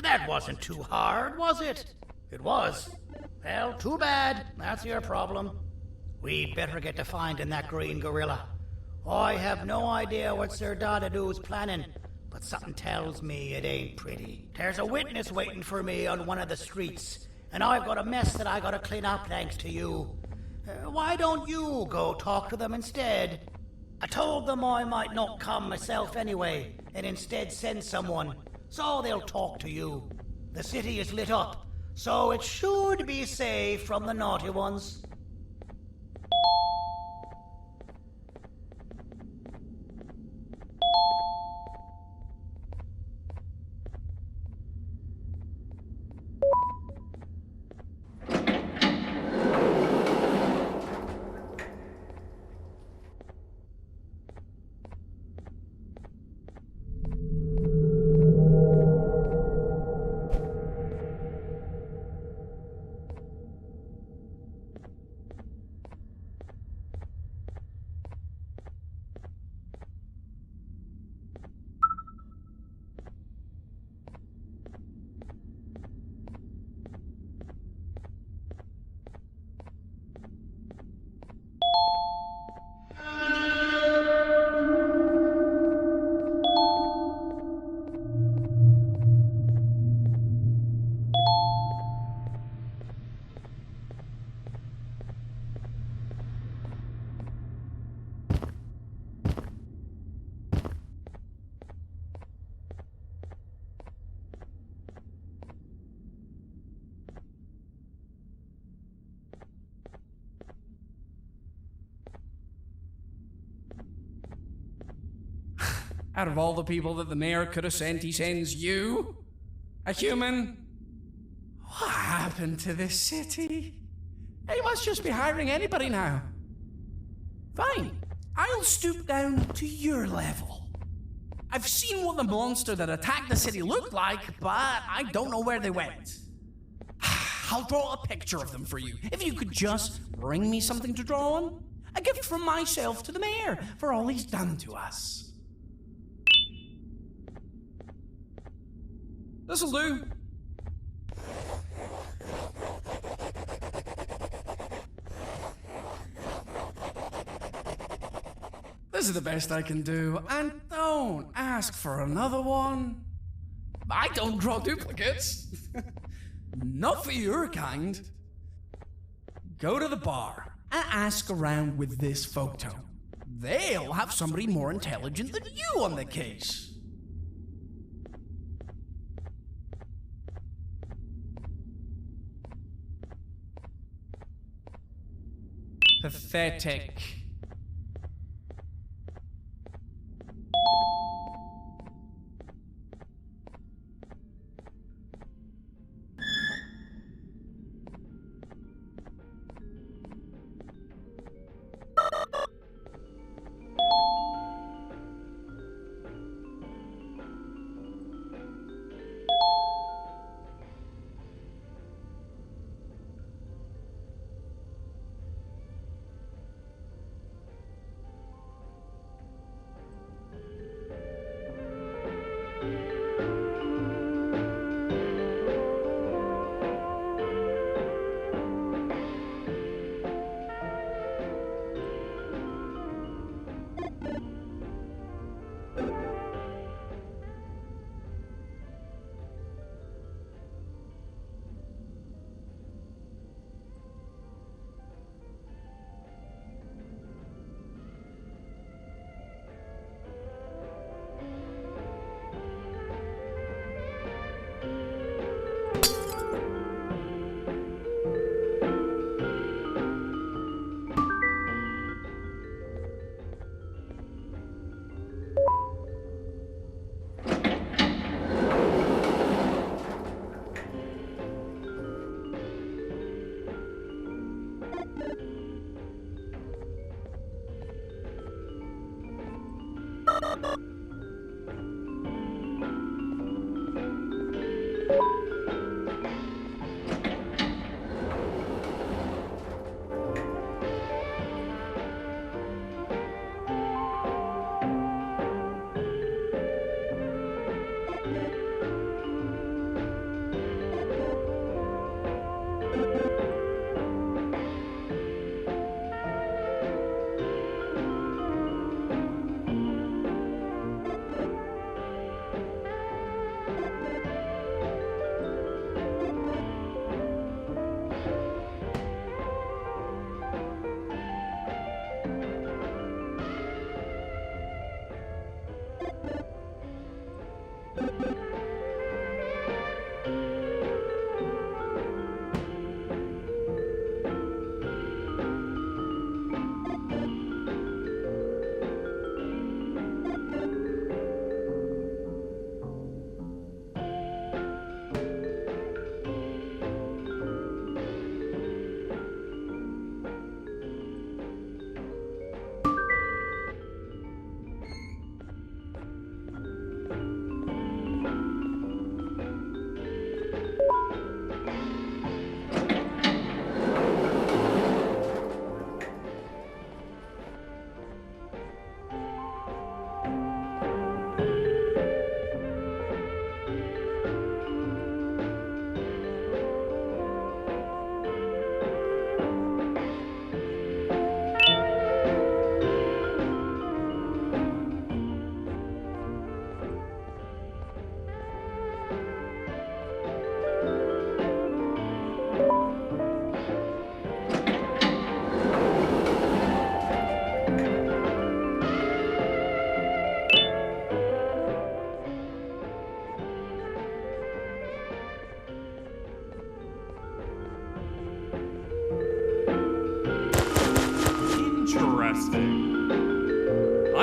That wasn't too hard, was it? It was. Well, too bad. That's your problem. We'd better get to finding that green gorilla. I have no idea what Sir Dadadu's planning, but something tells me it ain't pretty. There's a witness waiting for me on one of the streets, and I've got a mess that I gotta clean up thanks to you. Why don't you go talk to them instead? I told them I might not come myself anyway, and instead send someone, so they'll talk to you. The city is lit up, so it should be safe from the naughty ones. Out of all the people that the mayor could have sent, he sends you? A human? What happened to this city? He must just be hiring anybody now. Fine, I'll stoop down to your level. I've seen what the monster that attacked the city looked like, but I don't know where they went. I'll draw a picture of them for you, if you could just bring me something to draw on. A gift from myself to the mayor for all he's done to us. This'll do. This is the best I can do, and don't ask for another one. I don't draw duplicates. Not for your kind. Go to the bar and ask around with this photo. They'll have somebody more intelligent than you on the case. Pathetic.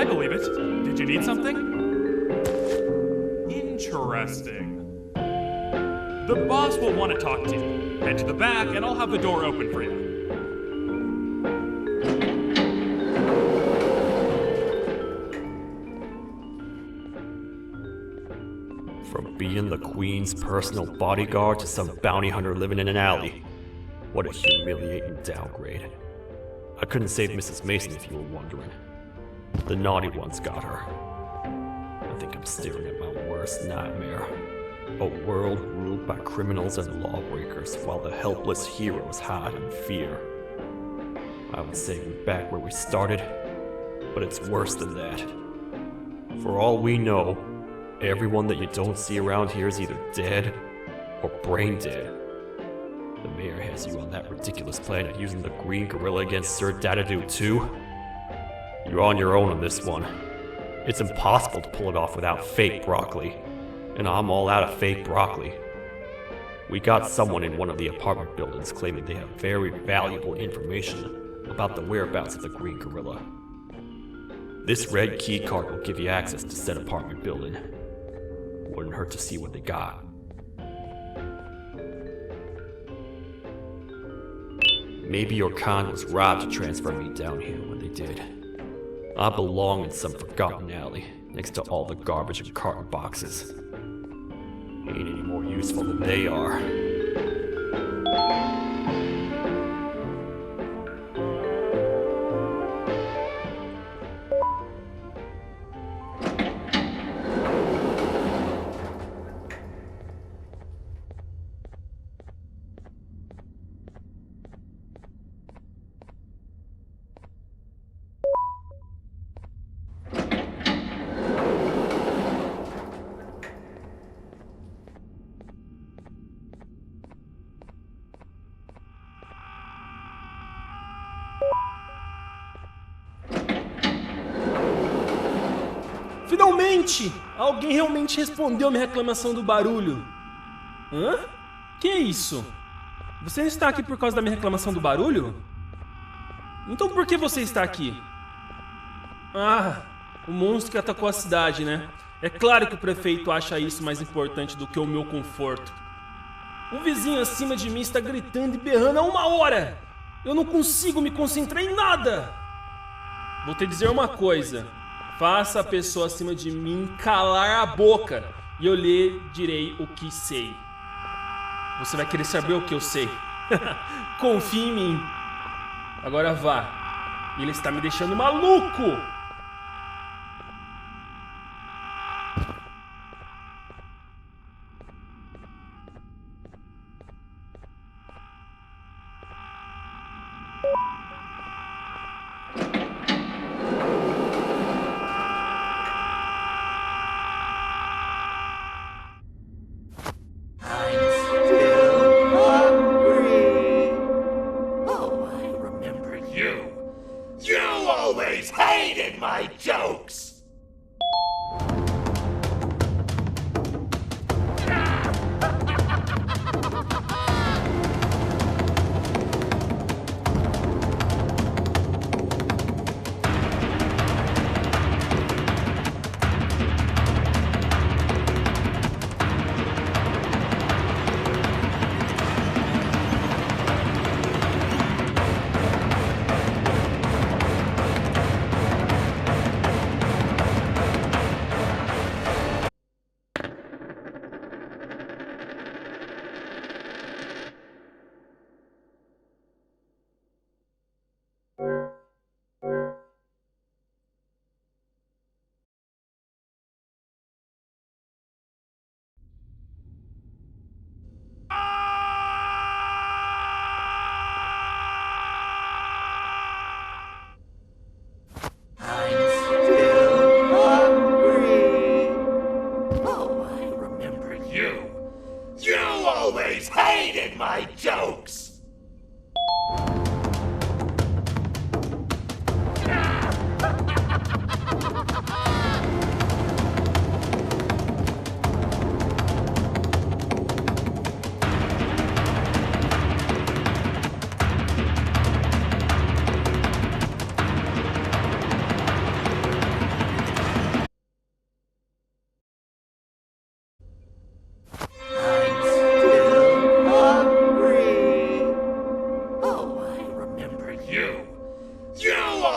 believe it. Did you need something? Interesting. The boss will want to talk to you. Head to the back and I'll have the door open for you. From being the Queen's personal bodyguard to some bounty hunter living in an alley. What a humiliating downgrade. I couldn't save Mrs. Mason if you were wondering. The naughty ones got her. I think I'm staring at my worst nightmare. A world ruled by criminals and lawbreakers while the helpless heroes hide in fear. I would say we're back where we started, but it's worse than that. For all we know, everyone that you don't see around here is either dead or brain dead. The mayor has you on that ridiculous planet using the green gorilla against Sir Dadadoo too. You're on your own on this one. It's impossible to pull it off without fake broccoli. And I'm all out of fake broccoli. We got someone in one of the apartment buildings claiming they have very valuable information about the whereabouts of the green gorilla. This red key card will give you access to said apartment building. Wouldn't hurt to see what they got. Maybe your con was robbed to transfer me down here when they did. I belong in some forgotten alley, next to all the garbage and carton boxes. Ain't any more useful than they are. Finalmente! Alguém realmente respondeu minha reclamação do barulho. Hã? Que é isso? Você não está aqui por causa da minha reclamação do barulho? Então por que você está aqui? Ah, o monstro que atacou a cidade, né? É claro que o prefeito acha isso mais importante do que o meu conforto. O vizinho acima de mim está gritando e berrando há 1 hora! Eu não consigo me concentrar em nada! Vou te dizer uma coisa. Faça a pessoa acima de mim calar a boca e eu lhe direi o que sei. Você vai querer saber o que eu sei. Confie em mim. Agora vá. Ele está me deixando maluco.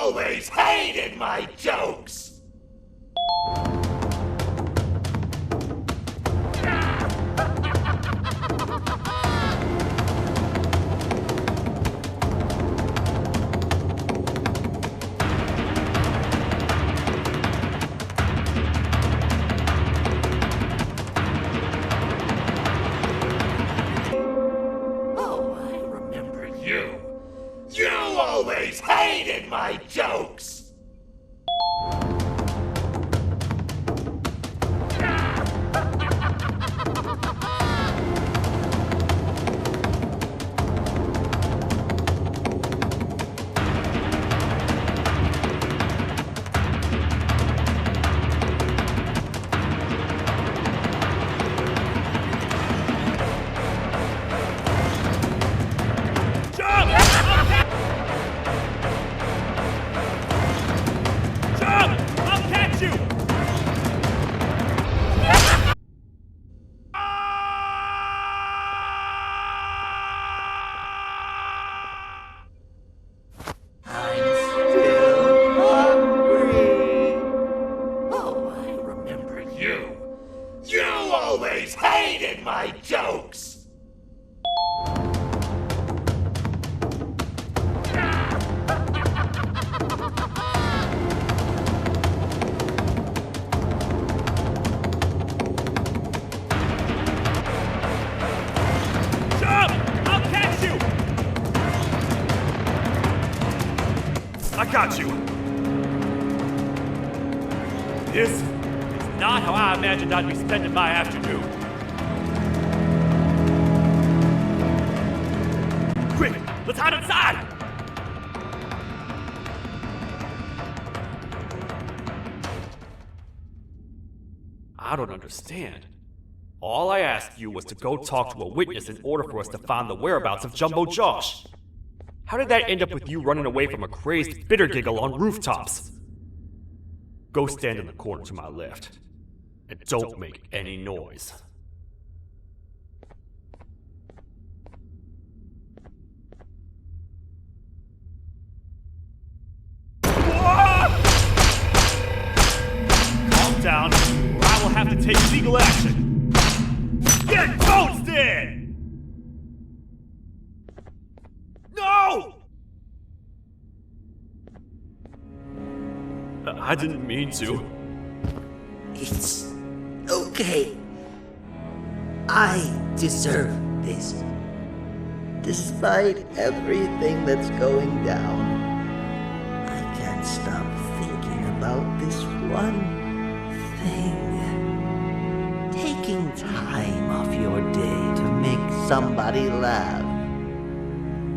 always hated my jokes! Oh, I remember you. You always hated my jokes! Oh, I remember you. You always hated my jokes! Jump! I'll catch you! I got you. This is not how I imagined I'd be spending my afternoon. Quick, let's hide inside! I don't understand. All I asked you was to go talk to a witness in order for us to find the whereabouts of Jumbo Josh. How did that end up with you running away from a crazed bitter giggle on rooftops? Go stand in the corner to my left. And don't make any noise. Calm down, or I will have to take legal action. Get toasted! No! I didn't mean to. It's okay. I deserve this. Despite everything that's going down, I can't stop thinking about this one thing. Taking time off your day to make somebody laugh.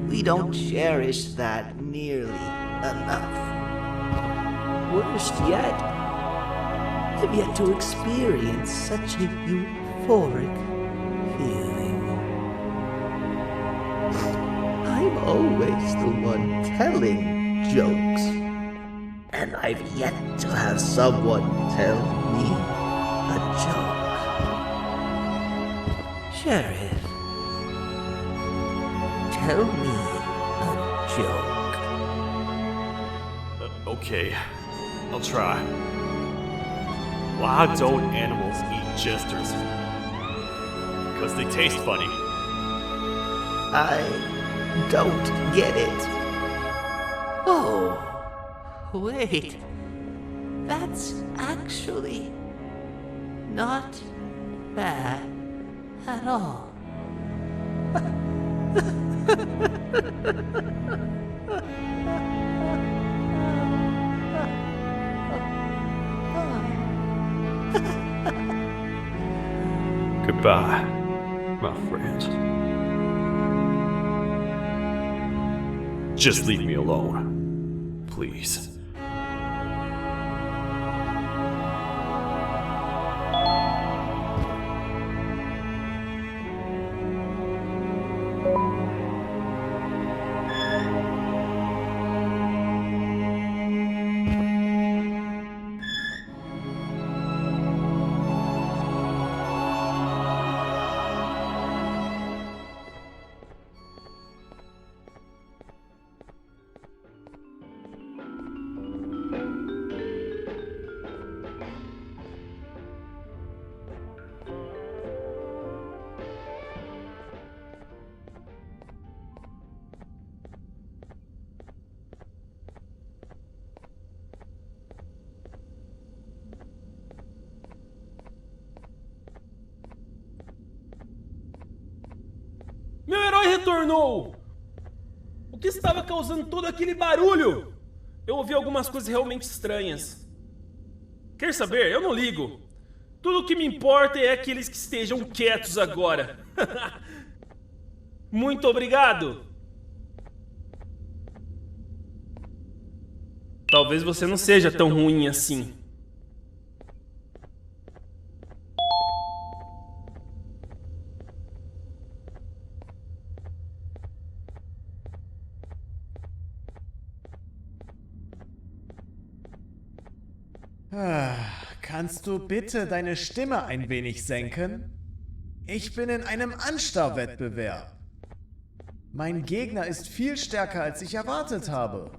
We don't cherish that nearly enough. Worst yet, I've yet to experience such a euphoric feeling. I'm always the one telling jokes, and I've yet to have someone tell me a joke. Sheriff, tell me a joke. Okay, I'll try. Why don't animals eat jesters? Because they taste funny. I don't get it. Oh, wait. That's actually not bad at all. Goodbye, my friend. Just leave me alone, please. retornou? O que estava causando todo aquele barulho? Eu ouvi algumas coisas realmente estranhas. Quer saber? Eu não ligo. Tudo o que me importa é aqueles que estejam quietos agora. Muito obrigado. Talvez você não seja tão ruim assim. Kannst du bitte deine Stimme ein wenig senken? Ich bin in einem Anstarrwettbewerb. Mein Gegner ist viel stärker, als ich erwartet habe.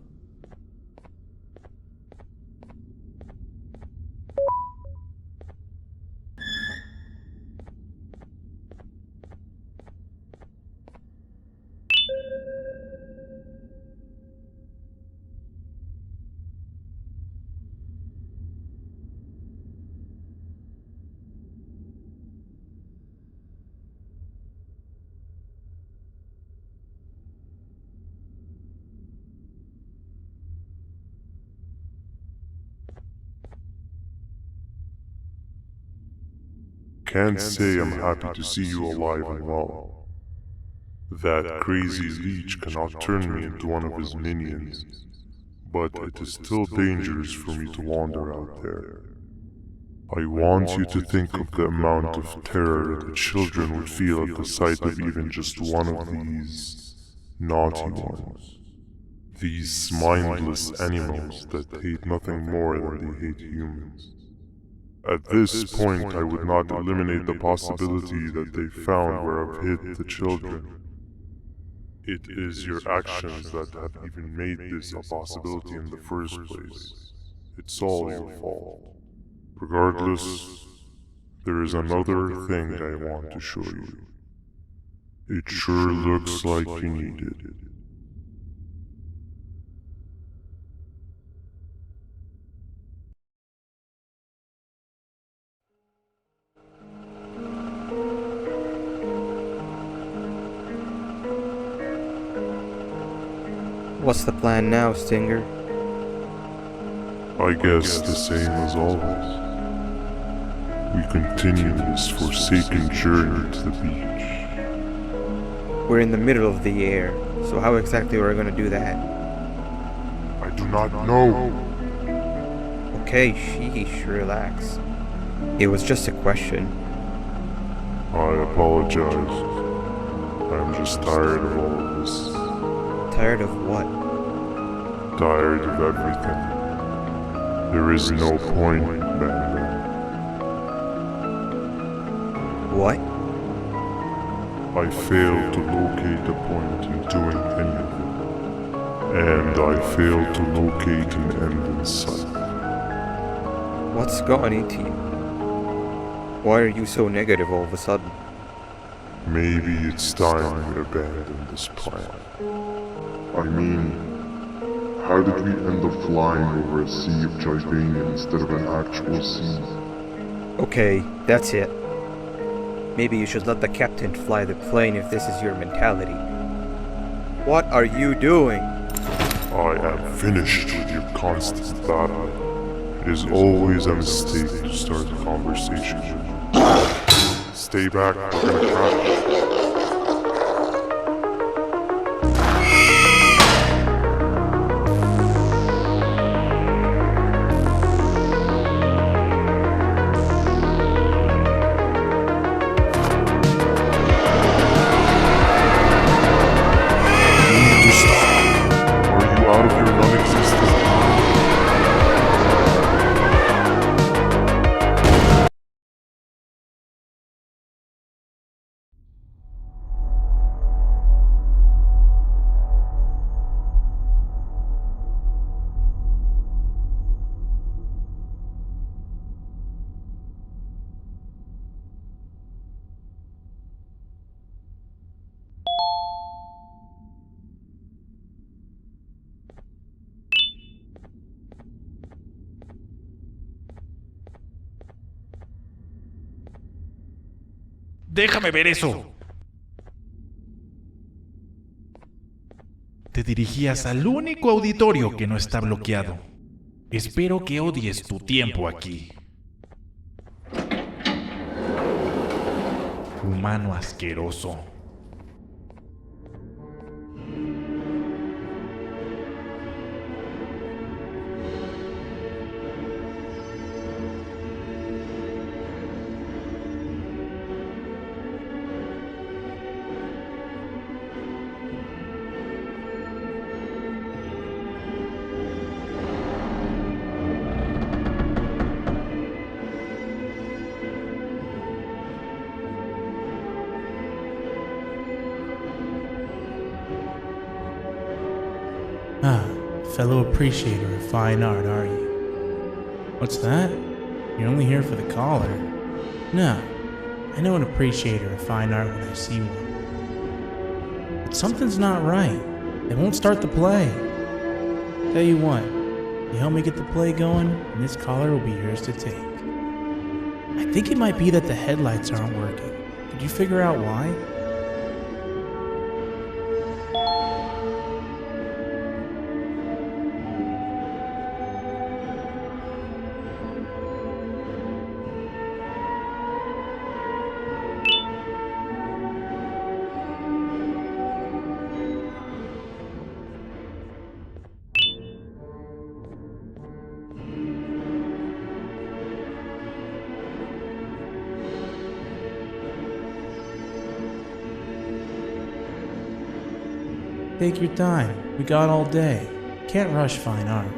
Can't say I'm happy to see you alive and well. That crazy leech cannot turn me into one of his minions, but it is still dangerous for me to wander out there. I want you to think of the amount of terror the children would feel at the sight of even just one of these naughty ones. These mindless animals that hate nothing more than they hate humans. At this point, I would not eliminate the possibility that they found where I've hid the children. It is your actions that have even made this a possibility in the first place. It's all your fault. Regardless, there is another thing I want to show you. It sure looks like you need it. What's the plan now, Stinger? I guess the same as always. We continue this forsaken journey to the beach. We're in the middle of the air, so how exactly are we going to do that? I do not know. Okay, sheesh, relax. It was just a question. I apologize. I'm just tired of all of this. Tired of what? Tired of everything. There is no point, Banban. What? I failed to locate a point in doing anything. And I failed to locate an end in sight. What's gotten into you? Why are you so negative all of a sudden? Maybe it's time we abandon this plan. I mean, how did we end up flying over a sea of Jivania instead of an actual sea? Okay, that's it. Maybe you should let the captain fly the plane if this is your mentality. What are you doing? I am finished with your constant battle. It is always a mistake to start a conversation with you. Stay back, we're gonna crash. Déjame ver eso. te dirigías al único auditorio que no está bloqueado. Espero que odies tu tiempo aquí. Humano asqueroso. Fellow appreciator of fine art, are you? What's that? You're only here for the collar? No, I know an appreciator of fine art when I see one. But something's not right. They won't start the play. Tell you what, you help me get the play going, and this collar will be yours to take. I think it might be that the headlights aren't working. Did you figure out why? Take your time. We got all day. Can't rush fine art.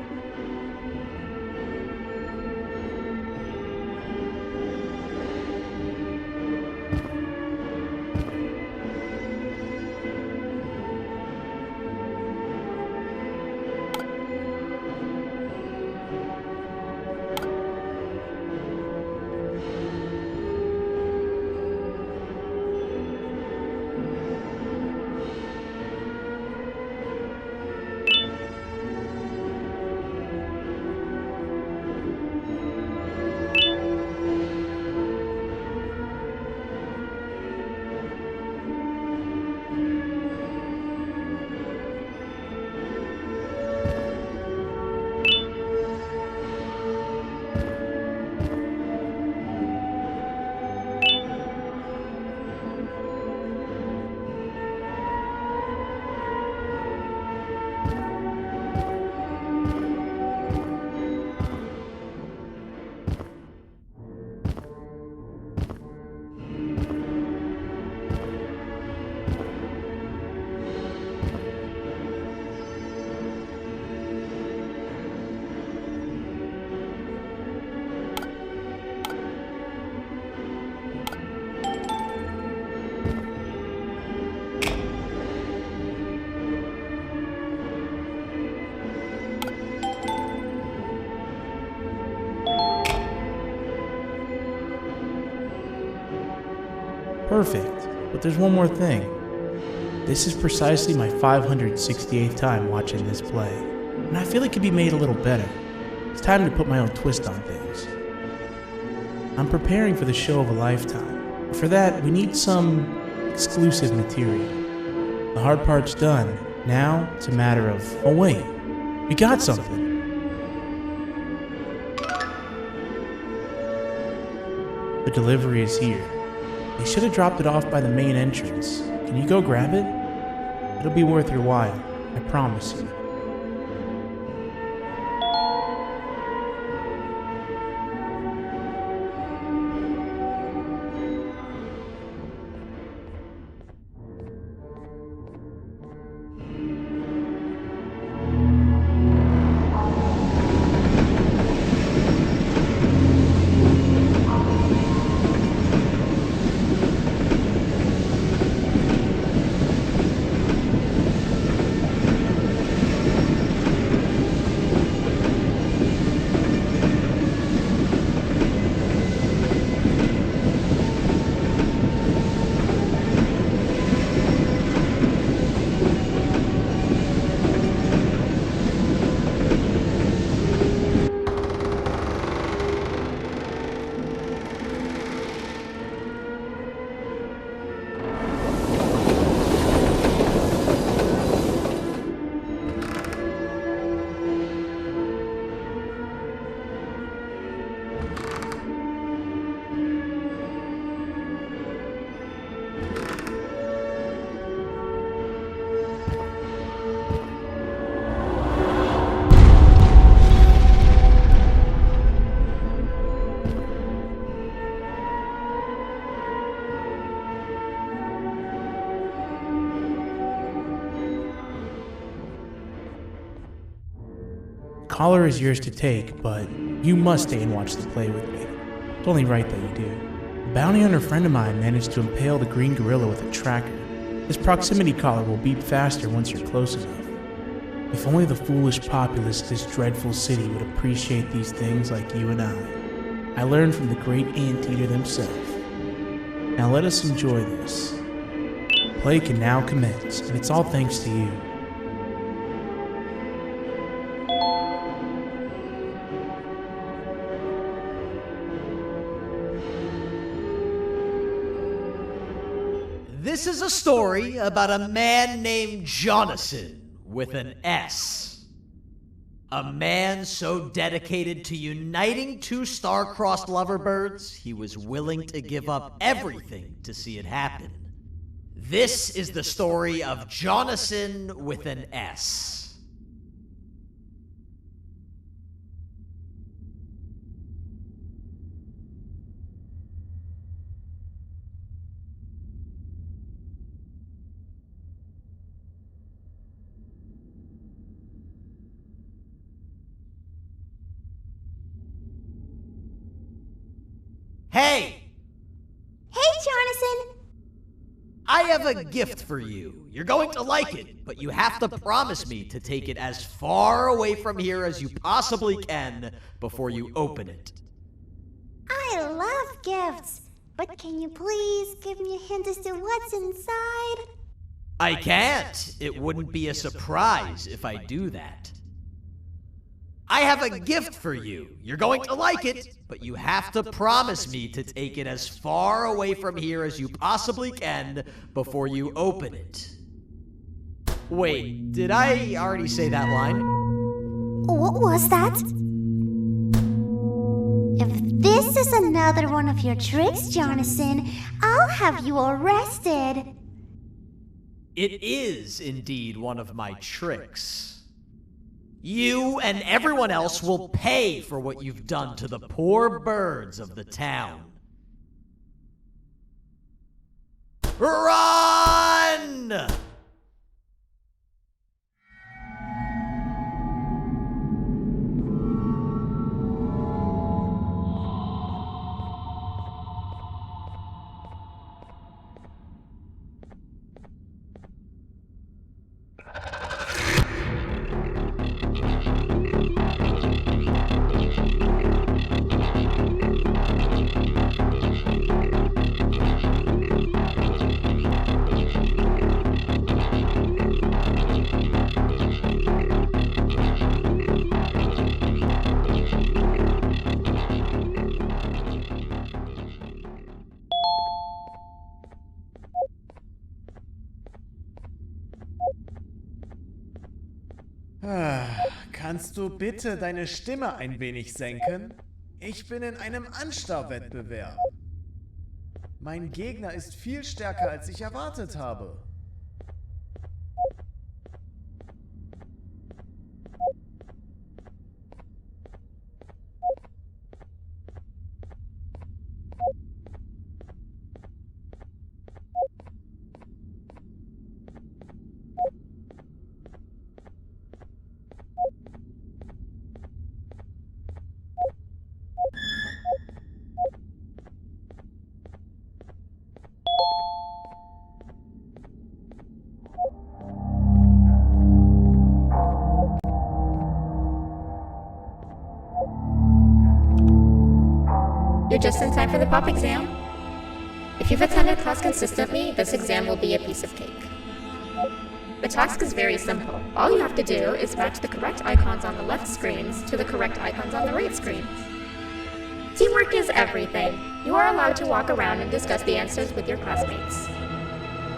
Perfect. But there's one more thing. This is precisely my 568th time watching this play, and I feel it could be made a little better. It's time to put my own twist on things. I'm preparing for the show of a lifetime. For that, we need some exclusive material. The hard part's done. Now, it's a matter of, oh wait, we got something. The delivery is here. They should have dropped it off by the main entrance. Can you go grab it? It'll be worth your while, I promise you. The collar is yours to take, but you must stay and watch the play with me. It's only right that you do. A bounty hunter friend of mine managed to impale the green gorilla with a tracker. This proximity collar will beep faster once you're close enough. If only the foolish populace of this dreadful city would appreciate these things like you and I learned from the great anteater themselves. Now let us enjoy this. Play can now commence, and it's all thanks to you. This is a story about a man named Jonathan with an S. A man so dedicated to uniting two star-crossed loverbirds, he was willing to give up everything to see it happen. This is the story of Jonathan with an S. Hey! Hey, Jonathan! I have a gift for you. You're going to like it, but you have to promise me to take it as far away from here as you possibly can before you open it. I love gifts, but can you please give me a hint as to what's inside? I can't. It wouldn't be a surprise if I do that. I have a gift for you. You're going to like it, but you have to promise me to take it as far away from here as you possibly can before you open it. Wait, did I already say that line? What was that? If this is another one of your tricks, Jonathan, I'll have you arrested. It is indeed one of my tricks. You and everyone else will pay for what you've done to the poor birds of the town. Run! Kannst du bitte deine Stimme ein wenig senken? Ich bin in einem Anstarrwettbewerb. Mein Gegner ist viel stärker, als ich erwartet habe. You're just in time for the pop exam. If you've attended class consistently, this exam will be a piece of cake. The task is very simple. All you have to do is match the correct icons on the left screens to the correct icons on the right screens. Teamwork is everything. You are allowed to walk around and discuss the answers with your classmates.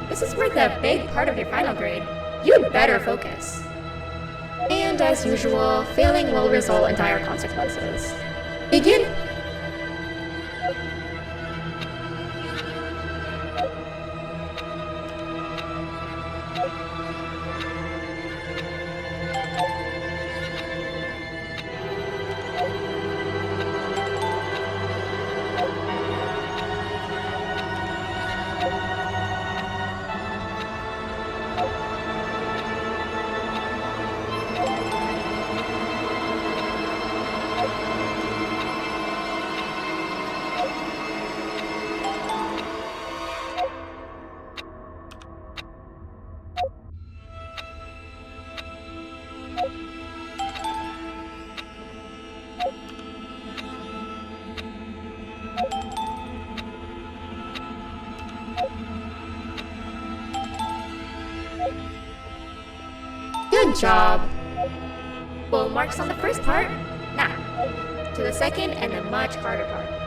This is worth a big part of your final grade. You'd better focus. And as usual, failing will result in dire consequences. Begin! Good job! Full marks on the first part. Now, to the second and the much harder part.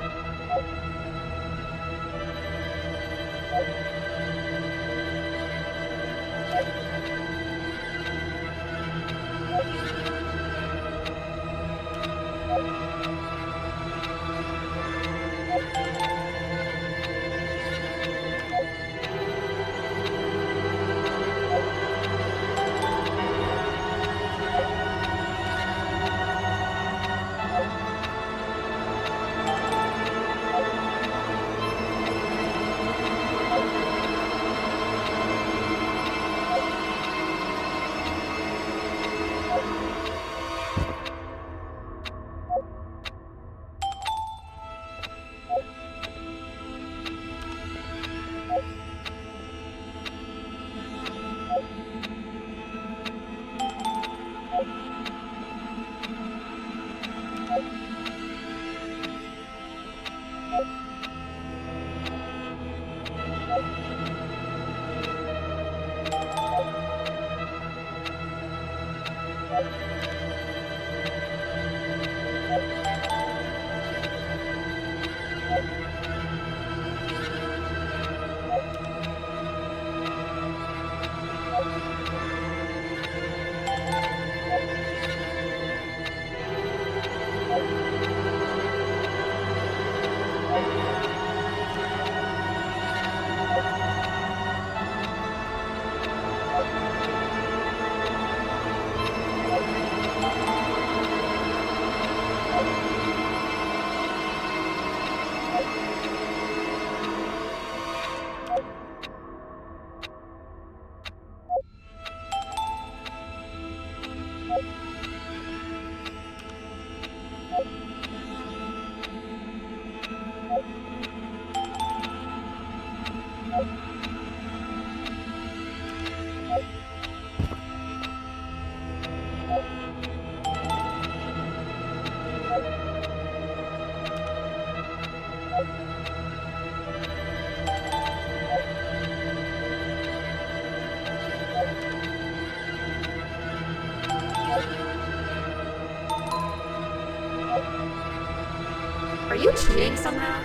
Are you cheating somehow?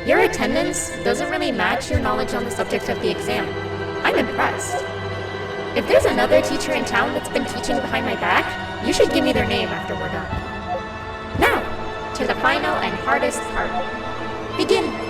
Your attendance doesn't really match your knowledge on the subject of the exam. I'm impressed. If there's another teacher in town that's been teaching behind my back, you should give me their name after we're done. Now, to the final and hardest part. Begin!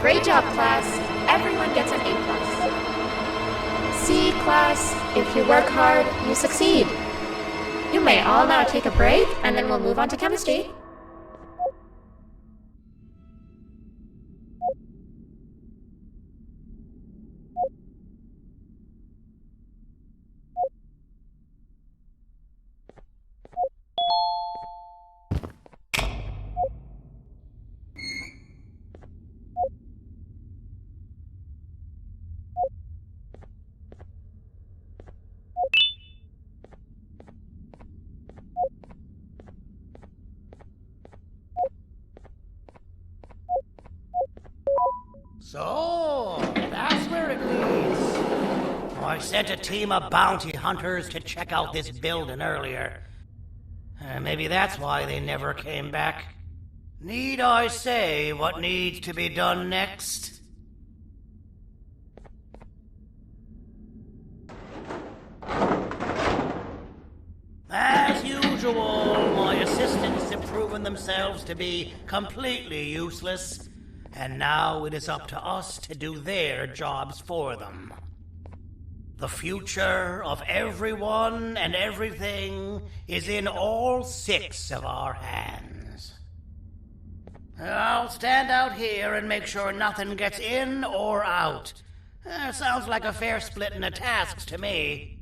Great job, class. Everyone gets an A+. See, class, if you work hard, you succeed. You may all now take a break, and then we'll move on to chemistry. So, that's where it leads. I sent a team of bounty hunters to check out this building earlier. Maybe that's why they never came back. Need I say what needs to be done next? As usual, my assistants have proven themselves to be completely useless. And now it is up to us to do their jobs for them. The future of everyone and everything is in all 6 of our hands. I'll stand out here and make sure nothing gets in or out. Sounds like a fair splitting of tasks to me.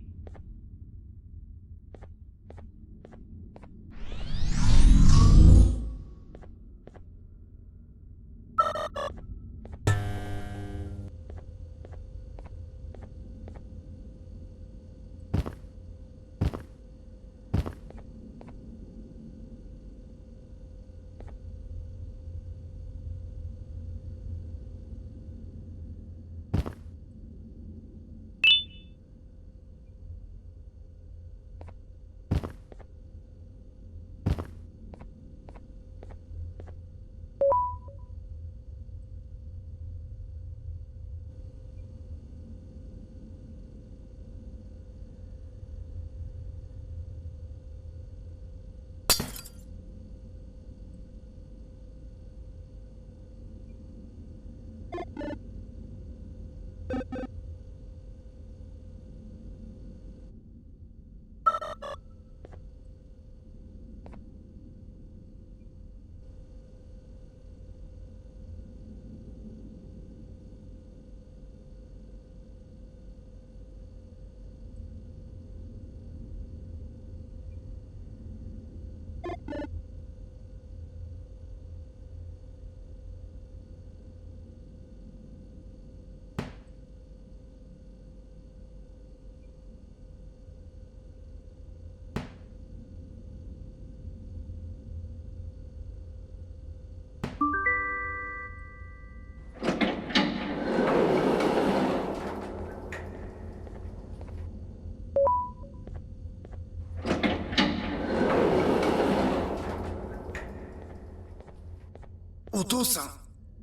お父さん、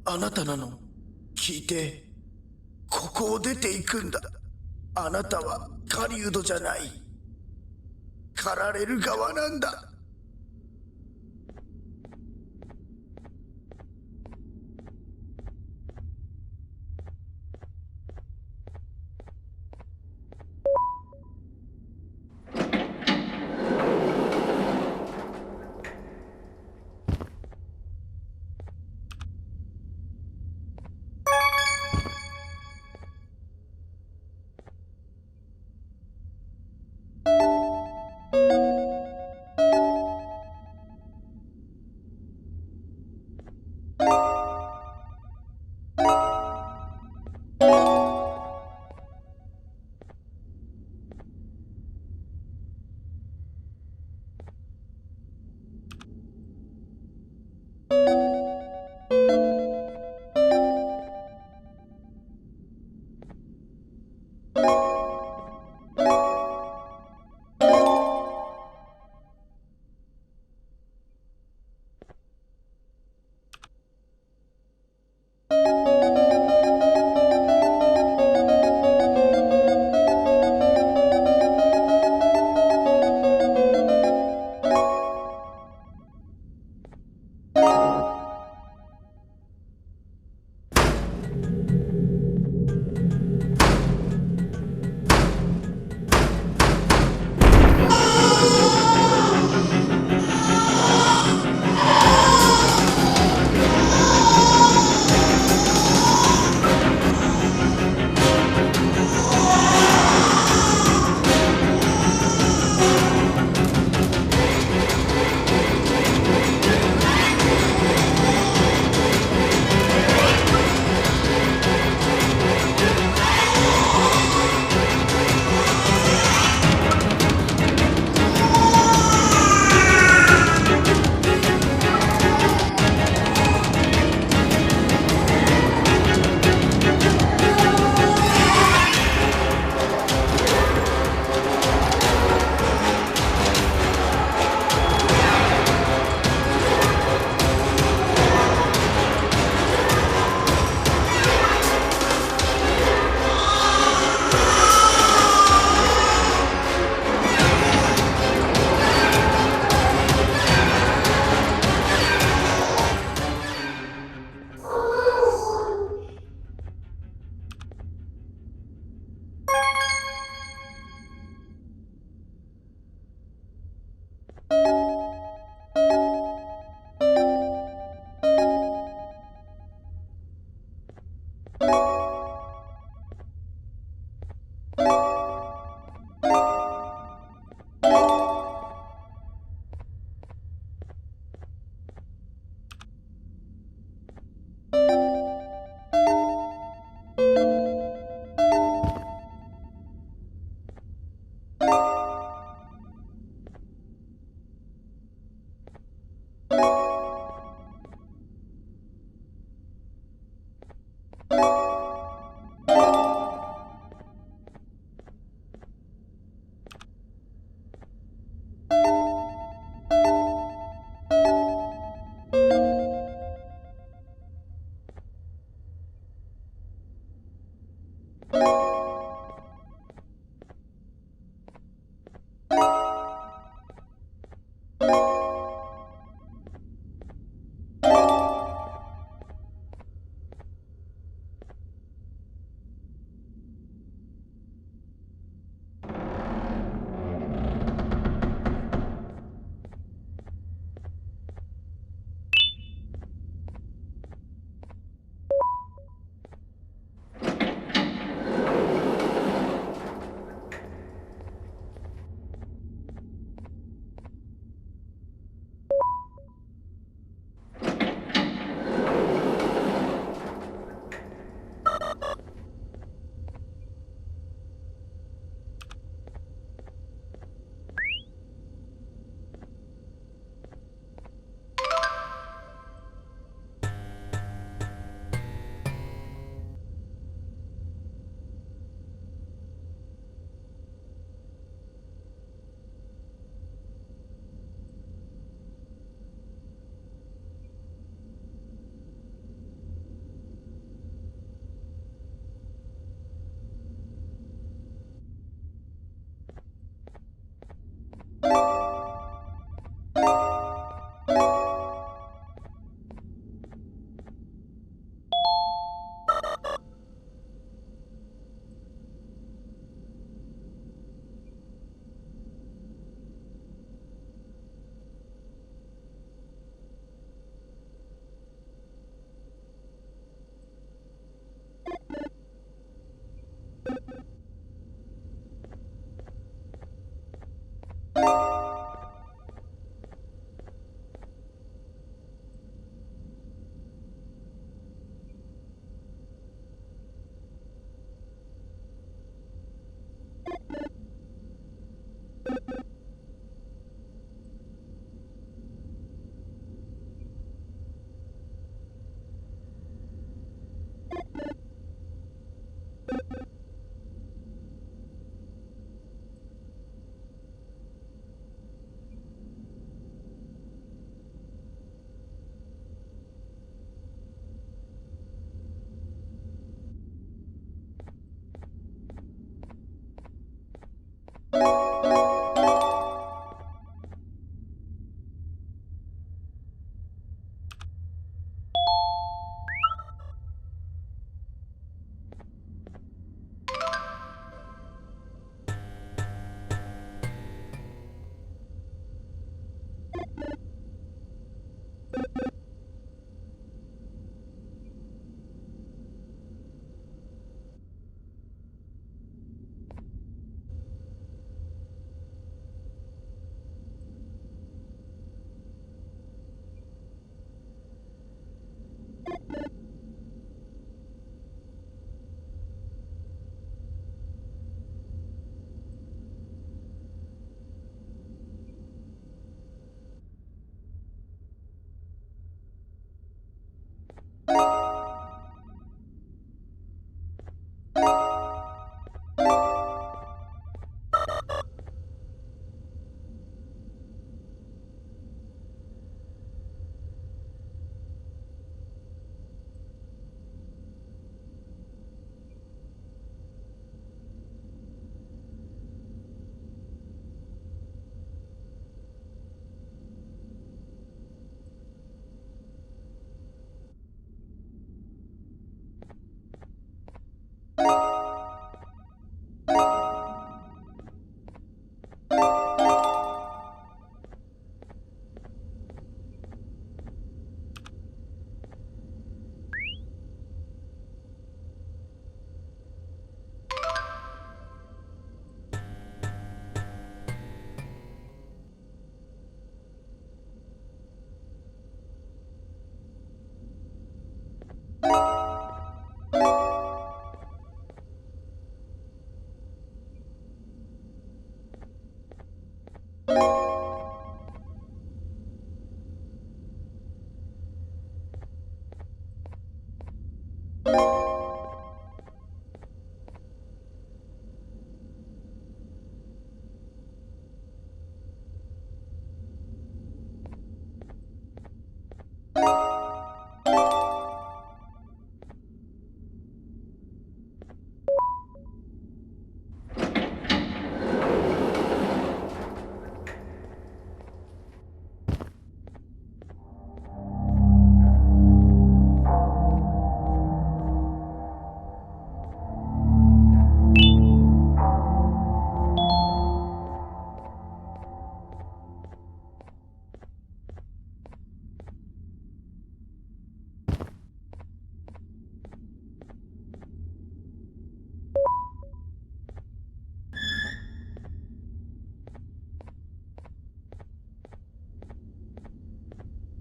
あなたなの？聞いて、ここを出ていくんだ。あなたは狩人じゃない。狩られる側なんだ。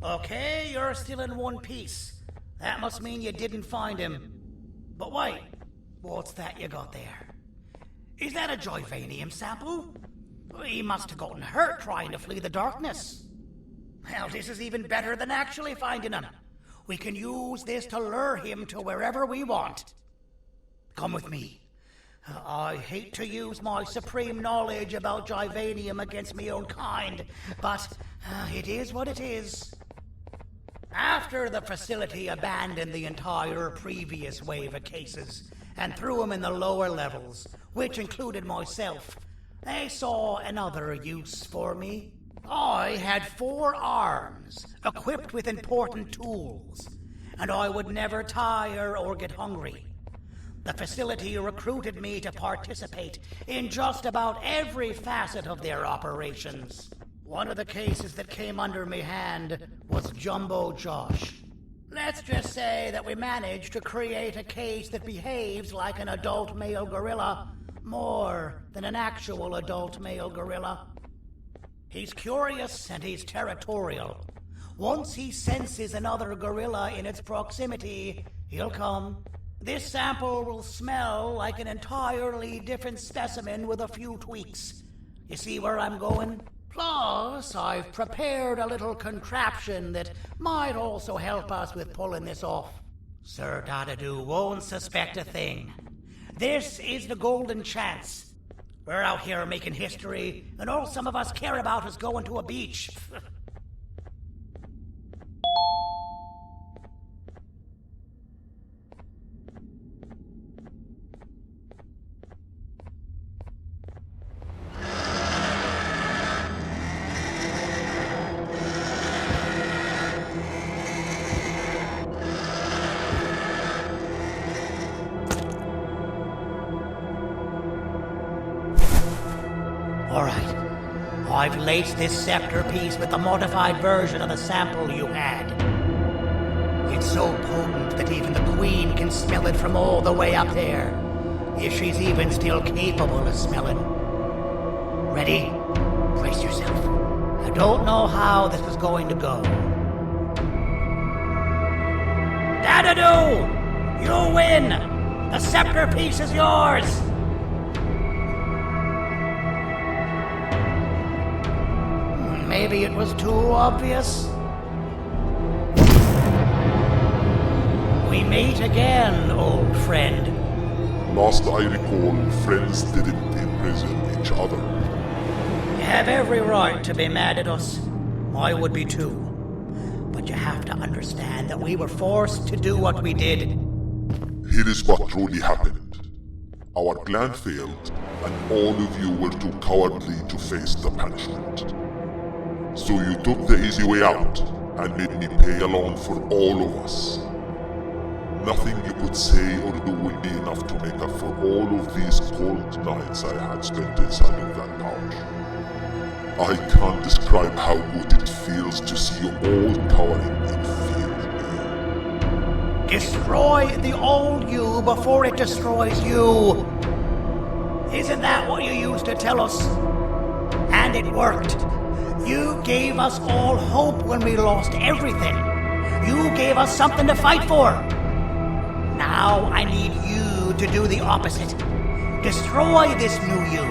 Okay, you're still in one piece. That must mean you didn't find him. But wait, what's that you got there? Is that a Joyvanium sample? He must have gotten hurt trying to flee the darkness. Well, this is even better than actually finding him. We can use this to lure him to wherever we want. Come with me. I hate to use my supreme knowledge about Joyvanium against my own kind, but it is what it is. After the facility abandoned the entire previous wave of cases and threw them in the lower levels, which included myself, they saw another use for me. I had 4 arms, equipped with important tools, and I would never tire or get hungry. The facility recruited me to participate in just about every facet of their operations. One of the cases that came under me hand was Jumbo Josh. Let's just say that we managed to create a case that behaves like an adult male gorilla, more than an actual adult male gorilla. He's curious and he's territorial. Once he senses another gorilla in its proximity, he'll come. This sample will smell like an entirely different specimen with a few tweaks. You see where I'm going? Plus, I've prepared a little contraption that might also help us with pulling this off. Sir Dadadoo won't suspect a thing. This is the golden chance. We're out here making history, and all some of us care about is going to a beach. Alright, I've laced this scepter piece with the modified version of the sample you had. It's so potent that even the Queen can smell it from all the way up there, if she's even still capable of smelling. Ready? Brace yourself. I don't know how this is going to go. Dadadoo! You win! The scepter piece is yours! Maybe it was too obvious. We meet again, old friend. Last I recall, friends didn't imprison each other. You have every right to be mad at us. I would be too. But you have to understand that we were forced to do what we did. Here is what truly happened. Our plan failed, and all of you were too cowardly to face the punishment. So you took the easy way out, and made me pay along for all of us. Nothing you could say or do will be enough to make up for all of these cold nights I had spent inside of that pouch. I can't describe how good it feels to see you all cowering in fear. Destroy the old you before it destroys you. Isn't that what you used to tell us? And it worked. You gave us all hope when we lost everything. You gave us something to fight for. Now I need you to do the opposite. Destroy this new you.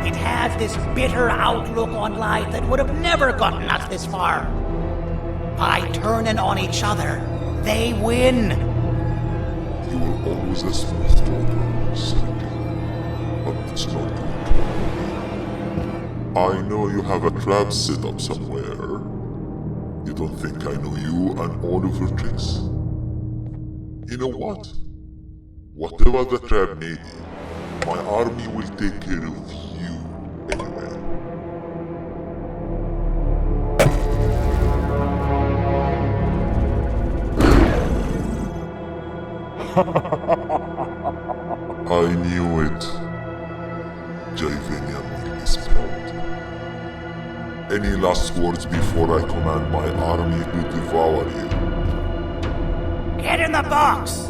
It has this bitter outlook on life that would have never gotten us this far. By turning on each other, they win. were always a smooth talker, silly. But it's not going to work. I know you have a trap set up somewhere. You don't think I know you and all of your tricks? You know what? Whatever the trap may be, my army will take care of you anyway. I knew it. Javenia misspelled. Any last words before I command my army to devour you? Get in the box!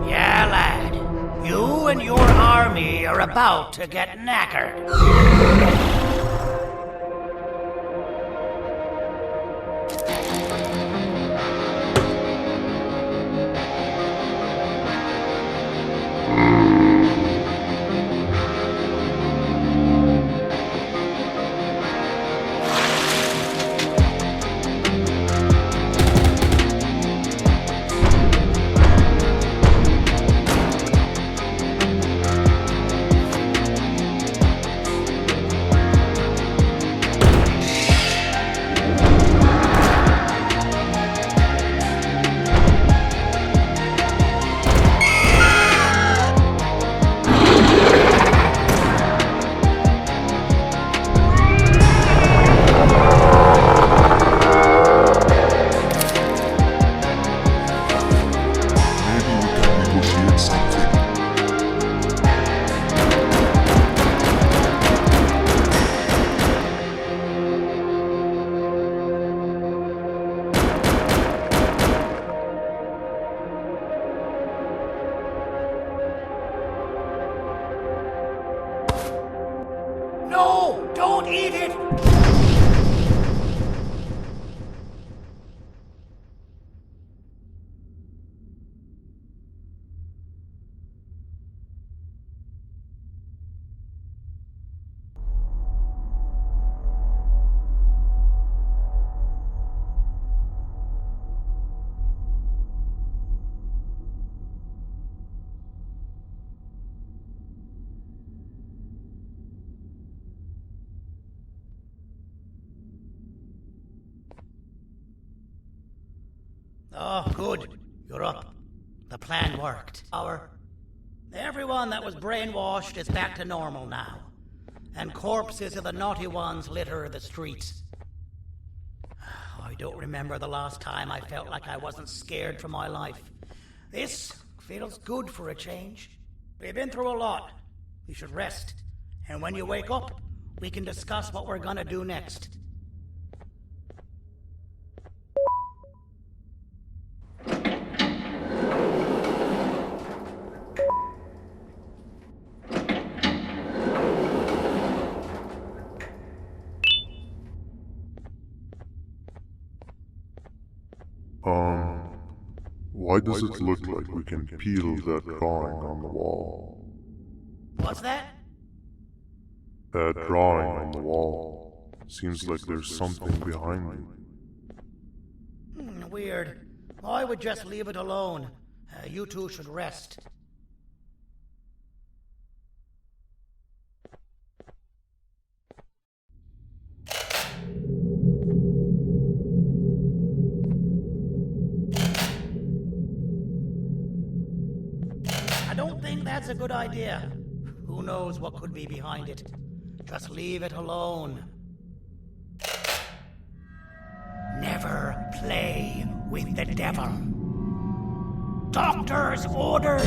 Yeah, lad. You and your army are about to get knackered. No! Don't eat it! Oh, good. You're up. The plan worked. Everyone that was brainwashed is back to normal now. And corpses of the naughty ones litter the streets. I don't remember the last time I felt like I wasn't scared for my life. This feels good for a change. We've been through a lot. You should rest. And when you wake up, we can discuss what we're gonna do next. Why does it look like we can peel that drawing on the wall? What's that? That drawing on the wall. Seems like there's something behind it. Weird. I would just leave it alone. You two should rest. I don't think that's a good idea. Who knows what could be behind it? Just leave it alone. Never play with the devil. Doctor's orders!